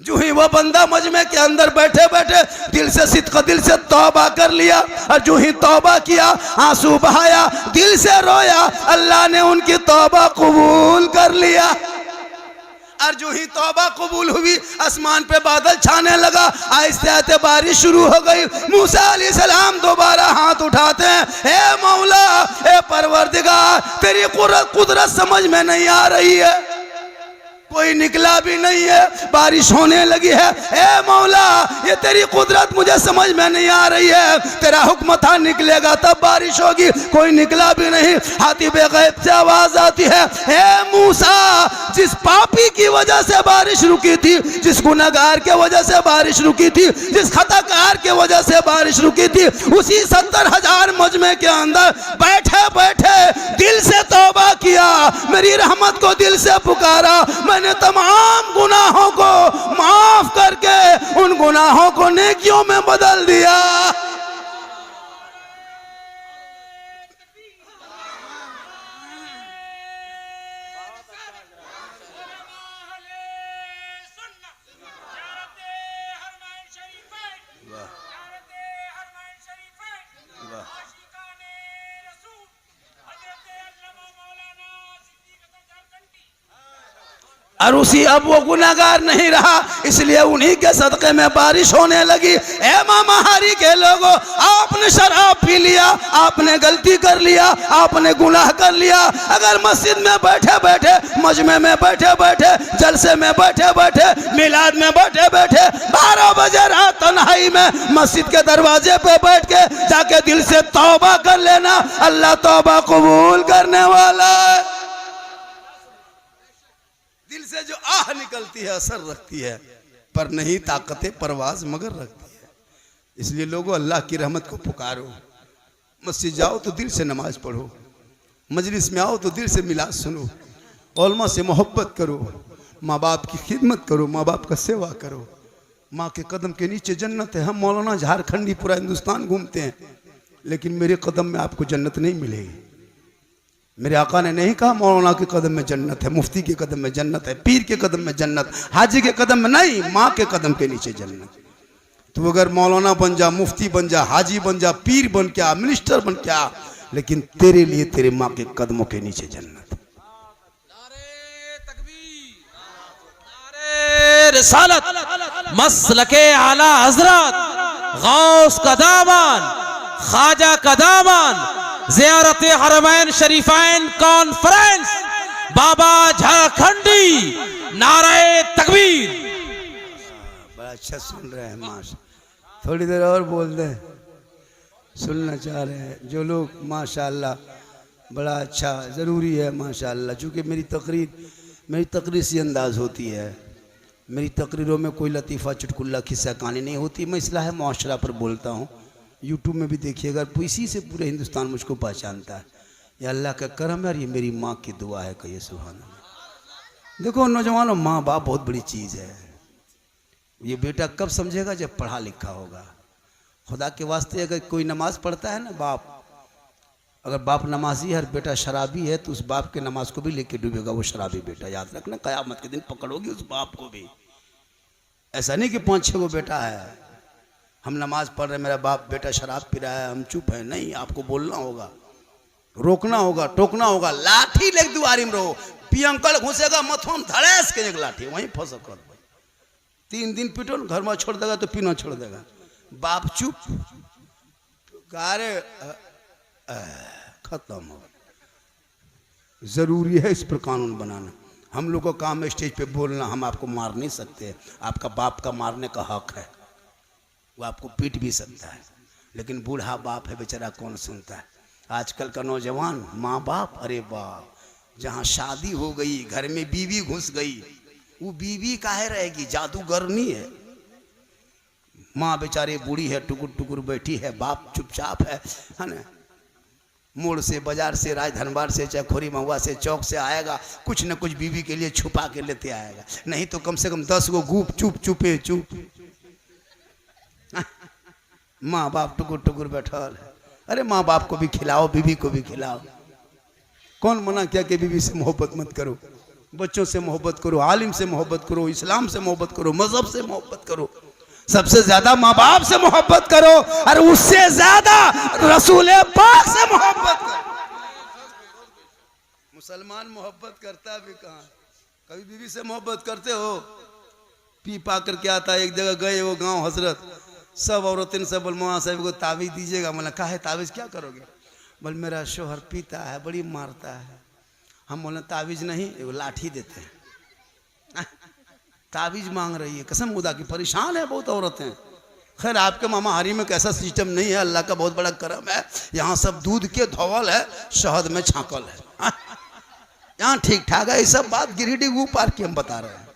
जो ही वो बंदा मजमे के अंदर बैठे बैठे दिल से सिद्क दिल से तौबा कर लिया, और जो ही तौबा किया, आंसू बहाया, दिल से रोया, अल्लाह ने उनकी तौबा कबूल कर लिया। और जो ही तौबा कबूल हुई, आसमान पे बादल छाने लगा, आहिस्ते आहिस्ते बारिश शुरू हो गई। मूसा अलैहिस्सलाम दोबारा हाथ उठाते हैं, हे मौला, हे परवरदिगार, तेरी कुदरत समझ में नहीं आ रही है, कोई निकला भी नहीं है, बारिश होने लगी है। ए मौला, ये तेरी कुदरत मुझे समझ में नहीं आ रही है, तेरा हुक्म था निकलेगा तब बारिश होगी, कोई निकला भी नहीं। हाथी पे गैब से आवाज आती है, ए मूसा, जिस पापी की वजह से बारिश रुकी थी, जिस गुनहगार के वजह से बारिश रुकी थी, जिस खताकार के वजह से बारिश रुकी थी, उसी 70,000 मजमे के अंदर बैठे बैठे दिल से तौबा किया, मेरी रहमत को दिल से पुकारा, मैंने तमाम गुनाहों को माफ करके उन गुनाहों को नेकियों में बदल दिया। और उसी अब वो गुनाहगार नहीं रहा, इसलिए उन्हीं के सदक़े में बारिश होने लगी। ए मामाहारी के लोगों, आपने शराब पी लिया, आपने गलती कर लिया, आपने गुनाह कर लिया। अगर मस्जिद में बैठे बैठे, मजमे में बैठे बैठे, जलसे में बैठे बैठे, मिलाद में बैठे बैठे, 12 बजे रात तन्हाई में मस्जिद के दरवाजे पे बैठ के जाके दिल से तौबा कर लेना, अल्लाह तौबा कबूल करने वाला है। दिल से जो आह निकलती है असर रखती है, पर नहीं ताकत परवाज मगर रखती है। इसलिए लोगों, अल्लाह की रहमत को पुकारो। मस्जिद जाओ तो दिल से नमाज पढ़ो, मजलिस में आओ तो दिल से मिलाद सुनो, उलमा से मोहब्बत करो, माँ बाप की खिदमत करो, माँ बाप का सेवा करो। माँ के कदम के नीचे जन्नत है। हम मौलाना झारखंडी पूरा हिंदुस्तान घूमते हैं, लेकिन मेरे कदम में आपको जन्नत नहीं मिलेगी। मेरे आका ने नहीं कहा मौलाना के कदम में जन्नत है, मुफ्ती के कदम में जन्नत है, पीर के कदम में जन्नत, हाजी के कदम में नहीं, माँ के कदम के नीचे जन्नत। तो अगर मौलाना बन जा, मुफ्ती बन जा, हाजी बन जा, पीर बन के आ, मिनिस्टर बन के आ, लेकिन तेरे लिए तेरे माँ के कदमों के नीचे जन्नत। नारे तकबीर, नारे रिसालत, मसलके आला हजरत, गौस का दामन, ख्वाजा का दामन, ज़ियारत हरमैन शरीफैन कॉन्फ्रेंस, बाबा झारखंडी, नारे तकबीर। बड़ा अच्छा सुन रहे हैं माशा, थोड़ी देर और बोल दें, सुनना चाह रहे हैं जो लोग। माशाअल्लाह बड़ा अच्छा, ज़रूरी है माशाअल्लाह। चूँकि मेरी तकरीर सी अंदाज़ होती है, मेरी तकरीरों में कोई लतीफ़ा चुटकुल्ला किस्सा कहानी नहीं होती। मैं इस्लाह मुआशरा पर बोलता हूँ। यूट्यूब में भी देखिएगा, इसी से पूरे हिंदुस्तान मुझको पहचानता है। ये अल्लाह का करम है और ये मेरी माँ की दुआ है। कहिए सुभान अल्लाह। देखो नौजवानों, माँ बाप बहुत बड़ी चीज़ है। ये बेटा कब समझेगा? जब पढ़ा लिखा होगा। खुदा के वास्ते अगर कोई नमाज पढ़ता है ना बाप, अगर बाप नमाजी है और बेटा शराबी है, तो उस बाप के नमाज को भी लेके डूबेगा वो शराबी बेटा। याद रखना, क़यामत के दिन पकड़ोगी उस बाप को भी। ऐसा नहीं कि 5-6 गो बेटा है, हम नमाज पढ़ रहे, मेरा बाप बेटा शराब पी रहा है, हम चुप है। नहीं, आपको बोलना होगा, रोकना होगा, टोकना होगा। लाठी लेके दुआरी में रहो, पियंकल घुसेगा मथुआ में धड़ेस के एक लाठी वहीं फंस कर 3 दिन पीटो, घर में छोड़ देगा तो पीना छोड़ देगा। बाप चुप, गारे खत्म हो। जरूरी है इस पर कानून बनाना। हम लोग का काम है स्टेज पे बोलना, हम आपको मार नहीं सकते। आपका बाप का मारने का हक है, वो आपको पीट भी सकता है, लेकिन बूढ़ा बाप है बेचारा, कौन सुनता है। आजकल का नौजवान माँ बाप, अरे बाप, जहाँ शादी हो गई, घर में बीवी घुस गई, वो बीवी काहे रहेगी? जादूगर नहीं है। माँ बेचारी बूढ़ी है, टुकुर टुकुर बैठी है, बाप चुपचाप है ना। मोड़ से, बाजार से, राजधनबार से, चाहे खोरी महुआ से, चौक से आएगा, कुछ न कुछ बीवी के लिए छुपा के लेते आएगा। नहीं तो कम से कम 10 गो गुप चुप चुपे चुप। माँ बाप टुकुर टुकुर बैठल है। अरे माँ बाप को भी खिलाओ, बीवी को भी खिलाओ। कौन मना किया कि बीवी से मोहब्बत मत करो? बच्चों से मोहब्बत करो, आलिम से मोहब्बत करो, इस्लाम से मोहब्बत करो, मजहब से मोहब्बत करो, सबसे ज्यादा माँ बाप से मोहब्बत करो, और उससे ज्यादा रसूल पाक से मोहब्बत करो। मुसलमान मोहब्बत करता भी कहाँ? कभी बीवी से मोहब्बत करते हो? पी पा करके आता, एक जगह गए वो गांव हजरत, सब औरतें सब बोल मौलाना साहब को तावीज़ दीजिएगा। मैंने कहा है तावीज़ क्या करोगे? बोल मेरा शोहर पीता है, बड़ी मारता है। हम बोले तावीज़ नहीं, वो लाठी देते हैं। तावीज़ मांग रही है, कसम खुदा की, परेशान है बहुत औरतें। खैर आपके मामा हरी में कैसा सिस्टम नहीं है, अल्लाह का बहुत बड़ा करम है। यहाँ सब दूध के धोवल है, शहद में छाकल है। यहाँ ठीक ठाक है। ये सब बात गिरिडीह वो पार की हम बता रहे हैं,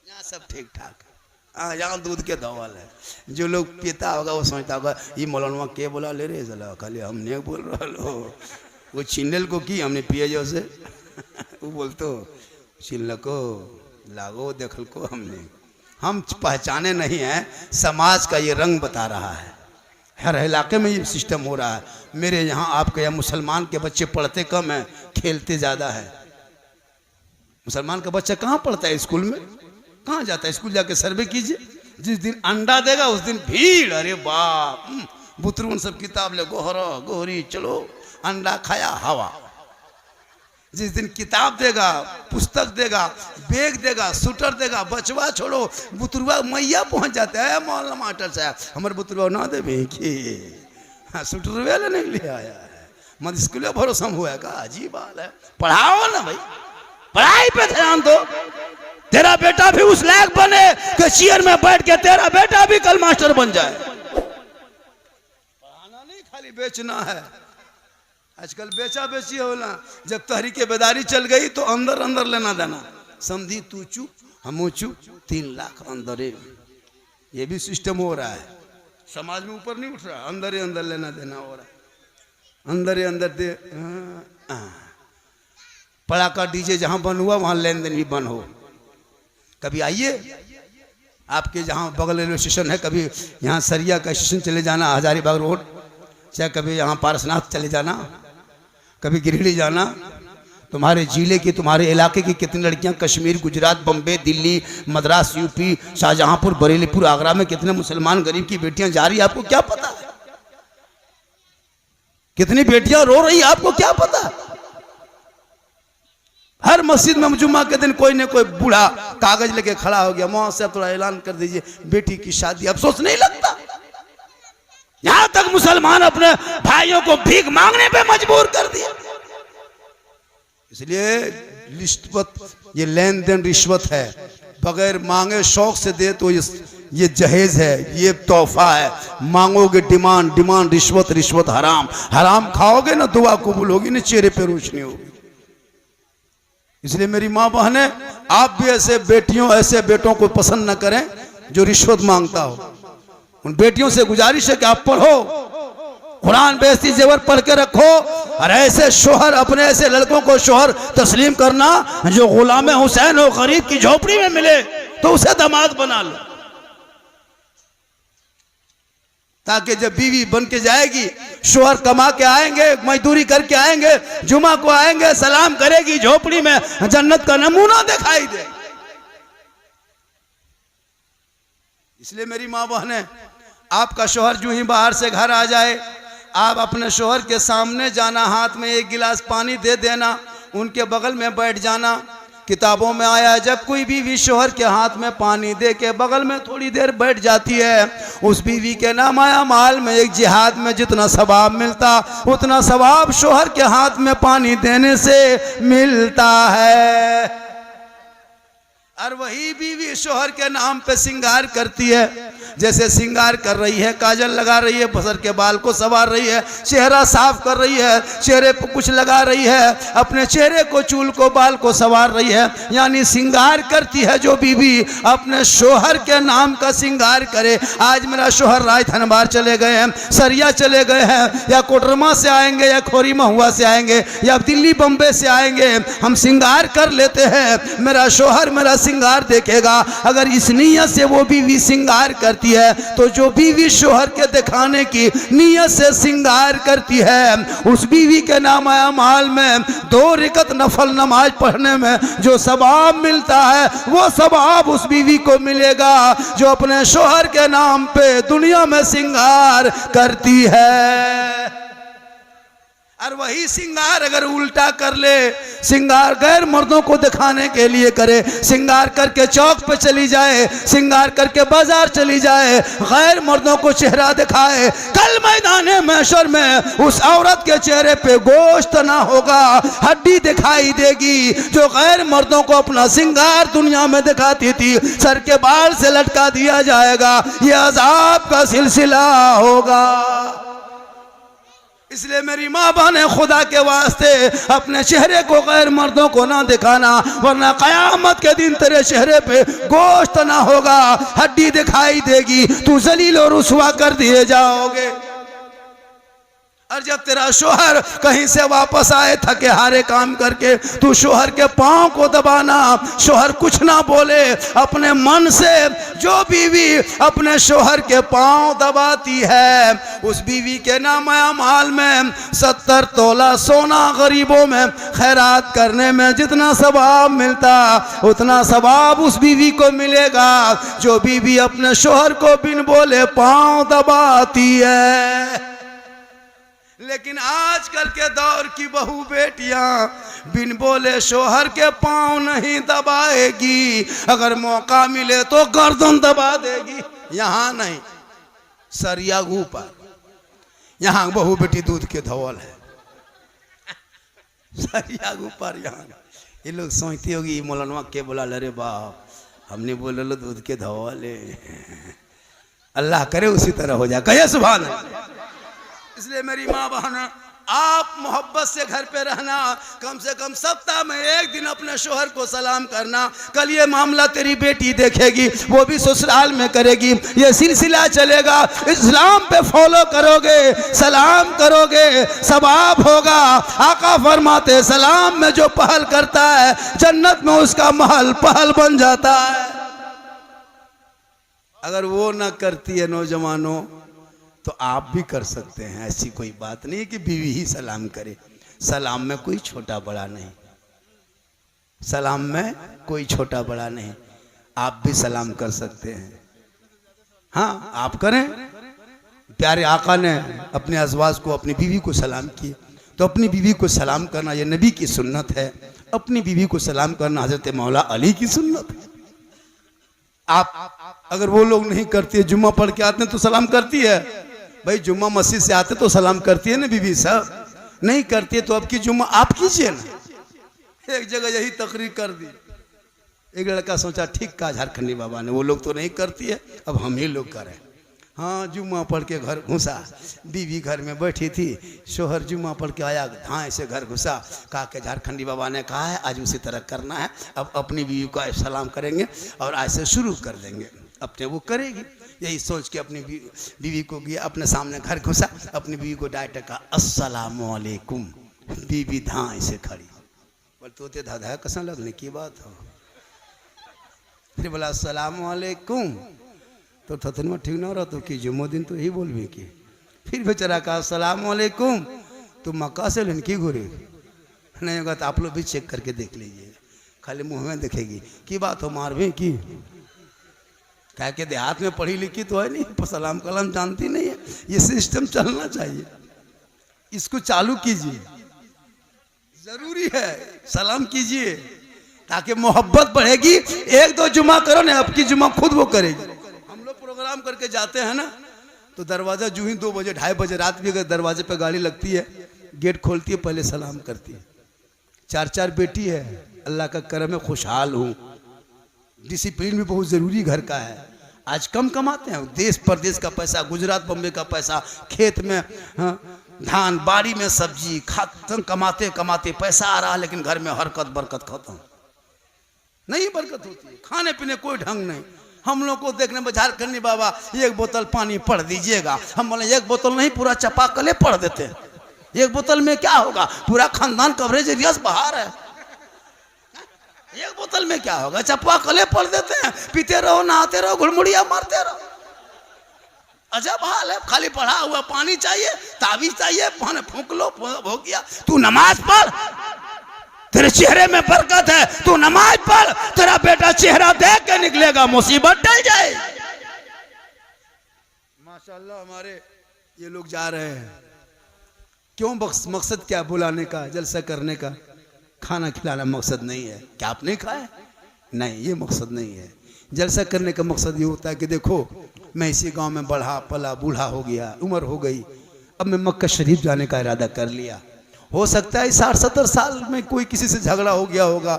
यहाँ सब ठीक ठाक है। हाँ, यहाँ दूध के धोवल है। जो लोग पीता होगा वो सोचता होगा ये मौलाना के बोला ले रे जला, खाली हमने बोल रहा हो। वो छिनल को की हमने पिए जो से वो बोलते हो छिनल को लागो देखल को हमने, हम पहचाने नहीं हैं। समाज का ये रंग बता रहा है, हर इलाके में ये सिस्टम हो रहा है। मेरे यहाँ आपके यहाँ मुसलमान के बच्चे पढ़ते कम हैं, खेलते ज़्यादा है। मुसलमान का बच्चा कहाँ पढ़ता है? स्कूल में कहाँ जाता है? स्कूल जाके सर्वे कीजिए, जिस दिन अंडा देगा उस दिन भीड़। अरे बाप, बुतरून सब किताब ले, गोहरा गोहरी, चलो अंडा खाया हवा। जिस दिन किताब देगा, पुस्तक देगा, बैग देगा, सूटर देगा, बचवा छोड़ो बुतरुआ मैया पहुंच जाते हैं। मौलाना मास्टर साहब हमारे बुतरुआ ना देवे कि हाँ सूटरवे नहीं ले आया है, मत स्कूल भरोसा हुआ है का? अजीब बात है। पढ़ाओ ना भाई, पढ़ाई पे ध्यान दो। तेरा बेटा भी उस लायक बने कि चेयर में बैठ के तेरा बेटा भी कल मास्टर बन जाए। पढ़ाना नहीं खाली बेचना है। आजकल बेचा बेची होला। जब तहरीके बेदारी चल गई तो अंदर अंदर लेना देना, समझी तू चुप हम चुप, 3 लाख अंदर। ये भी सिस्टम हो रहा है। समाज में ऊपर नहीं उठ रहा, अंदर ही अंदर लेना देना हो रहा है। अंदर ही अंदर दे। पड़ाका डीजे जहां बंद हुआ वहां लेन देन भी बंद हो। कभी आइए आपके जहां बगल रेलवे स्टेशन है, कभी यहाँ सरिया का स्टेशन चले जाना, हजारीबाग रोड, चाहे कभी यहाँ पारसनाथ चले जाना, कभी गिरिडीह जाना। तुम्हारे जिले की, तुम्हारे इलाके की कितनी लड़कियां कश्मीर, गुजरात, बम्बे, दिल्ली, मद्रास, यूपी, शाहजहांपुर, बरेलीपुर, आगरा में कितने मुसलमान गरीब की बेटियां जा रही है, आपको क्या पता? कितनी बेटियां रो रही है, आपको क्या पता? हर मस्जिद में जुम्मा के दिन कोई न कोई बूढ़ा कागज लेके खड़ा हो गया, मौलाना साहब थोड़ा ऐलान कर दीजिए बेटी की शादी। अफसोस नहीं लगता? यहां तक मुसलमान अपने भाइयों को भीख मांगने पे मजबूर कर दिया। इसलिए रिश्वत, ये लेन देन रिश्वत है। बगैर मांगे शौक से दे तो ये जहेज है, ये तोहफा है। मांगोगे डिमांड, डिमांड रिश्वत, रिश्वत हराम, हराम खाओगे ना दुआ कबूल होगी ना चेहरे पे रोशनी होगी। इसलिए मेरी माँ बहने, आप भी ऐसे बेटियों, ऐसे बेटों को पसंद न करें जो रिश्वत मांगता हो। उन बेटियों से गुजारिश है कि आप पढ़ो, कुरान बेइज्जती जेवर पढ़ के रखो, और ऐसे शोहर, अपने ऐसे लड़कों को शोहर तस्लीम करना जो गुलाम हुसैन हो, गरीब की झोपड़ी में मिले तो उसे दामाद बना लो, ताकि जब बीवी बन के जाएगी, शोहर कमा के आएंगे, मजदूरी करके आएंगे, जुमा को आएंगे, सलाम करेगी, झोपड़ी में जन्नत का नमूना दिखाई दे। इसलिए मेरी माँ बहने, आपका शोहर जो ही बाहर से घर आ जाए, आप अपने शोहर के सामने जाना, हाथ में 1 गिलास पानी दे देना, उनके बगल में बैठ जाना। किताबों में आया है, जब कोई बीवी शोहर के हाथ में पानी दे के बगल में थोड़ी देर बैठ जाती है, उस बीवी के नाम आया माल में एक जिहाद में जितना सवाब मिलता, उतना सवाब शोहर के हाथ में पानी देने से मिलता है। और वही बीवी शोहर के नाम पे सिंगार करती है, जैसे सिंगार कर रही है, काजल लगा रही है, बसर के बाल को संवार रही है, चेहरा साफ कर रही है, चेहरे पर कुछ लगा रही है, अपने चेहरे को, चूल को, बाल को संवार रही है, यानी सिंगार करती है जो बीवी अपने शोहर के नाम का सिंगार करे। आज मेरा शोहर राजधनबार चले गए हैं, सरिया चले गए हैं, या कोटरमा से आएंगे, या खोरी महुआ से आएंगे, या दिल्ली बम्बे से आएंगे, हम सिंगार कर लेते हैं, मेरा शोहर मेरा सिंगार देखेगा। अगर इस नीयत से वो बीवी सिंगार करती है, तो जो बीवी शोहर के दिखाने की नीयत से सिंगार करती है, उस बीवी के नाम अमाल में 2 रकात नफल नमाज पढ़ने में जो सवाब मिलता है, वो सवाब उस बीवी को मिलेगा जो अपने शोहर के नाम पे दुनिया में सिंगार करती है। और वही सिंगार अगर उल्टा कर ले, सिंगार गैर मर्दों को दिखाने के लिए करे, सिंगार करके चौक पे चली जाए, सिंगार करके बाजार चली जाए, गैर मर्दों को चेहरा दिखाए, कल मैदान महशर में उस औरत के चेहरे पे गोश्त ना होगा, हड्डी दिखाई देगी। जो गैर मर्दों को अपना सिंगार दुनिया में दिखाती थी, सर के बाल से लटका दिया जाएगा, ये अजाब का सिलसिला होगा। इसलिए मेरी माँ बहने, खुदा के वास्ते अपने चेहरे को गैर मर्दों को ना दिखाना, वरना कयामत के दिन तेरे चेहरे पे गोश्त ना होगा, हड्डी दिखाई देगी, तू जलील और रुसवा कर दिए जाओगे। और जब तेरा शोहर कहीं से वापस आए थके हारे काम करके, तू शोहर के पांव को दबाना, शोहर कुछ ना बोले, अपने मन से जो बीवी अपने शोहर के पांव दबाती है, उस बीवी के नाम अमाल में 70 तोला सोना गरीबों में खैरात करने में जितना सवाब मिलता, उतना सवाब उस बीवी को मिलेगा जो बीवी अपने शोहर को बिन बोले पांव दबाती है। लेकिन आजकल के दौर की बहू बेटियां बिन बोले शोहर के पांव नहीं दबाएगी, अगर मौका मिले तो गर्दन दबा देगी। यहाँ नहीं, सरिया ऊपर, यहाँ बहू बेटी दूध के धवल है, सरिया ऊपर। यहाँ ये लोग सोचती होगी मौलाना के बोला, अरे बाप हमने बोले लो दूध के धवल है। अल्लाह करे उसी तरह हो जाए, कहे सुभान अल्लाह। इसलिए मेरी माँ बहन, आप मोहब्बत से घर पे रहना, कम से कम सप्ताह में एक दिन अपने शोहर को सलाम करना। कल ये मामला तेरी बेटी देखेगी, वो भी ससुराल में करेगी, ये सिलसिला चलेगा। इस्लाम पे फॉलो करोगे, सलाम करोगे, सवाब होगा। आका फरमाते सलाम में जो पहल करता है जन्नत में उसका महल पहल बन जाता है। अगर वो ना करती है नौजवानों तो आप भी कर सकते हैं। ऐसी कोई बात नहीं है कि बीवी ही सलाम करे। सलाम में कोई छोटा बड़ा नहीं, सलाम में कोई छोटा बड़ा नहीं, आप भी सलाम कर सकते हैं। हाँ आप करें। प्यारे आका ने अपने अज़वाज को, अपनी बीवी को सलाम किए, तो अपनी बीवी को सलाम करना ये नबी की सुन्नत है। अपनी बीवी को सलाम करना हजरत मौला अली की सुन्नत है। आप अगर वो लोग नहीं करती है, जुम्मा पढ़ के आते हैं तो सलाम करती है भाई, जुम्मा मस्जिद से आते तो सलाम करती है ना बीवी साहब, नहीं करती है तो अब की जुम्मा आप कीजिए ना। एक जगह यही तकरीर कर दी, एक लड़का सोचा ठीक कहा झारखंडी बाबा ने, वो लोग तो नहीं करती है अब हम ही लोग करें। हाँ जुम्मा पढ़ के घर घुसा, बीवी घर में बैठी थी, शोहर जुम्मा पढ़ के आया, धाए से घर घुसा, कहा कि झारखंडी बाबा ने कहा है आज उसी तरह करना है, अब अपनी बीवी को सलाम करेंगे और आज से शुरू कर देंगे। अपने वो करेगी, यही सोच के अपनी बीवी को गया, अपने सामने घर घुसा, अपनी बीवी को डायरेक्ट कहा अस्सलामु अलैकुम। बीवी धाए से खड़ी, बोल तोते धाधा कसा लगने की बात हो। फिर बोला अस्सलामु अलैकुम, तो थथन में ठीक ना रहा तो कि जुम्मो दिन तो यही बोल भी कि। फिर बेचारा कहा अस्सलामु अलैकुम, तो मक्का से लनकी घुरे नहीं होगा तो आप लोग भी चेक करके देख लीजिए, खाली मुंह में देखेगी की बात हो मार भी की। क्या के देहात में पढ़ी लिखी तो है नहीं, सलाम कलाम जानती नहीं है। ये सिस्टम चलना चाहिए, इसको चालू कीजिए, जरूरी है सलाम कीजिए ताकि मोहब्बत बढ़ेगी। एक दो जुमा करो ना, अब की जुमा खुद वो करेगी। हम लोग प्रोग्राम करके जाते हैं ना तो दरवाजा जो ही 2 बजे 2:30 बजे रात भी अगर दरवाजे पे गाड़ी लगती है, गेट खोलती है, पहले सलाम करती है। 4 बेटी है, अल्लाह का करम है, खुशहाल हूँ। डिसिप्लिन भी बहुत ज़रूरी घर का है। आज कम कमाते हैं, देश परदेश का पैसा, गुजरात बम्बे का पैसा, खेत में धान, बाड़ी में सब्जी, खाते कमाते कमाते पैसा आ रहा, लेकिन घर में हरकत बरकत खत्म नहीं, बरकत होती है, खाने पीने कोई ढंग नहीं। हम लोग को देखने में झारखंडी बाबा 1 बोतल पानी पढ़ दीजिएगा, हम बोले 1 बोतल नहीं पूरा चपाकले पढ़ देते हैं। 1 बोतल में क्या होगा, पूरा खानदान कवरेज रियाज बाहर है। 1 बोतल में क्या होगा, चपा कले पढ़ देते हैं, पीते रहो, नहाते रहो, घुड़मुड़िया मारते रहो। अजब हाल है, खाली पढ़ा हुआ पानी चाहिए, ताबीज चाहिए, पानी फूंक लो, हो गया। तू नमाज पढ़, तेरे चेहरे में बरकत है, तू नमाज पढ़, तेरा बेटा चेहरा देख के निकलेगा, मुसीबत टल जाए। माशाल्लाह हमारे ये लोग जा रहे हैं, क्यों? मकसद क्या बुलाने का, जलसा करने का, खाना खिलाना मकसद नहीं है। क्या आप नहीं खाए? नहीं, ये मकसद नहीं है। जलसा करने का मकसद ये होता है कि देखो मैं इसी गांव में बढ़ा पला, बूढ़ा हो गया, उम्र हो गई, अब मैं मक्का शरीफ जाने का इरादा कर लिया। हो सकता है 60-70 साल में कोई किसी से झगड़ा हो गया होगा,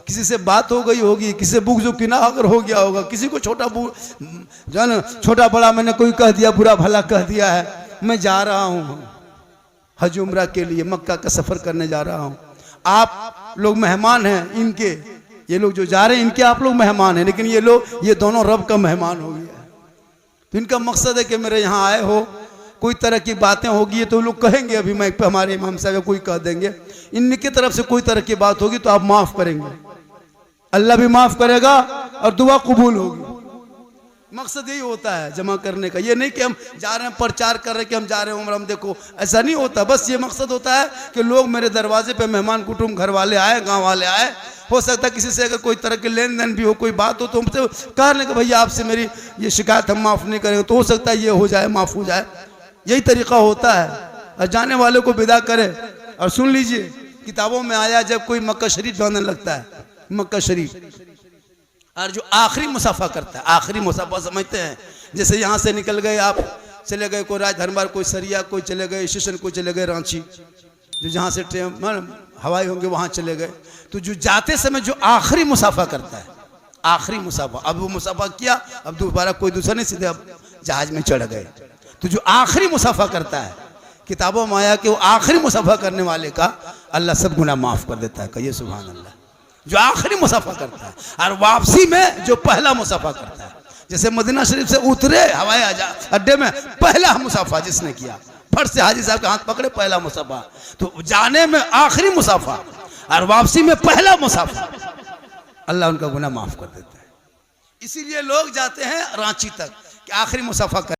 किसी से बात हो गई होगी, किसी से बुग़्ज़ किना अगर हो गया होगा, किसी को छोटा बड़ा मैंने कोई कह दिया, बुरा भला कह दिया है। मैं जा रहा हूँ हज उम्रा के लिए, मक्का का सफ़र करने जा रहा हूँ। आप लोग मेहमान हैं इनके, ये लोग जो जा रहे हैं इनके आप लोग मेहमान हैं, लेकिन ये दोनों रब का मेहमान हो गया। तो इनका मकसद है कि मेरे यहाँ आए हो, कोई तरह की बातें होगी तो लोग कहेंगे, अभी मैं हमारे इमाम साहब कोई कह देंगे, इनकी तरफ से कोई तरह की बात होगी तो आप माफ़ करेंगे, अल्लाह भी माफ़ करेगा और दुआ कबूल होगी। मकसद यही होता है जमा करने का। ये नहीं कि हम जा रहे हैं प्रचार कर रहे हैं कि हम जा रहे हैं उम्र, हम देखो, ऐसा नहीं होता। बस ये मकसद होता है कि लोग मेरे दरवाजे पे, मेहमान कुटुंब घर वाले आए, गांव वाले आए, हो सकता है किसी से अगर कोई तरह के लेन देन भी हो, कोई बात हो तो हमसे कह लें कि भैया आपसे मेरी ये शिकायत हम माफ़ नहीं करेंगे, तो हो सकता है ये हो जाए, माफ़ हो जाए। यही तरीका होता है। और जाने वालों को विदा करे। और सुन लीजिए, किताबों में आया जब कोई मक्का शरीफ जाने लगता है, मक्का शरीफ, और जो आखिरी मुसाफा करता है, आखिरी मुसाफा समझते हैं, जैसे यहाँ से निकल गए आप, चले गए कोई राजधनबार, कोई सरिया, कोई चले गए स्टेशन, कोई चले गए रांची, जो जहाँ से ट्रेन हवाई होंगे वहाँ चले गए। तो जो जाते समय जो आखिरी मुसाफा करता है, आखिरी मुसाफा, अब वो मुसाफा किया, अब दोबारा कोई दूसरा नहीं, सीधे अब जहाज में चढ़ गए। तो जो आखिरी मुसाफा करता है, किताबों में आया कि वो आखिरी मुसाफा करने वाले का अल्लाह सब गुनाह माफ़ कर देता है। कहिए सुभान अल्लाह। जो आखिरी मुसाफा करता है, और वापसी में जो पहला मुसाफा करता है, जैसे मदीना शरीफ से उतरे हवाई अड्डे में, पहला मुसाफा जिसने किया, फट से हाजी साहब के हाथ पकड़े, पहला मुसाफा। तो जाने में आखिरी मुसाफा और वापसी में पहला मुसाफा, अल्लाह उनका गुनाह माफ़ कर देता है। इसीलिए लोग जाते हैं रांची तक कि आखिरी मुसाफा कर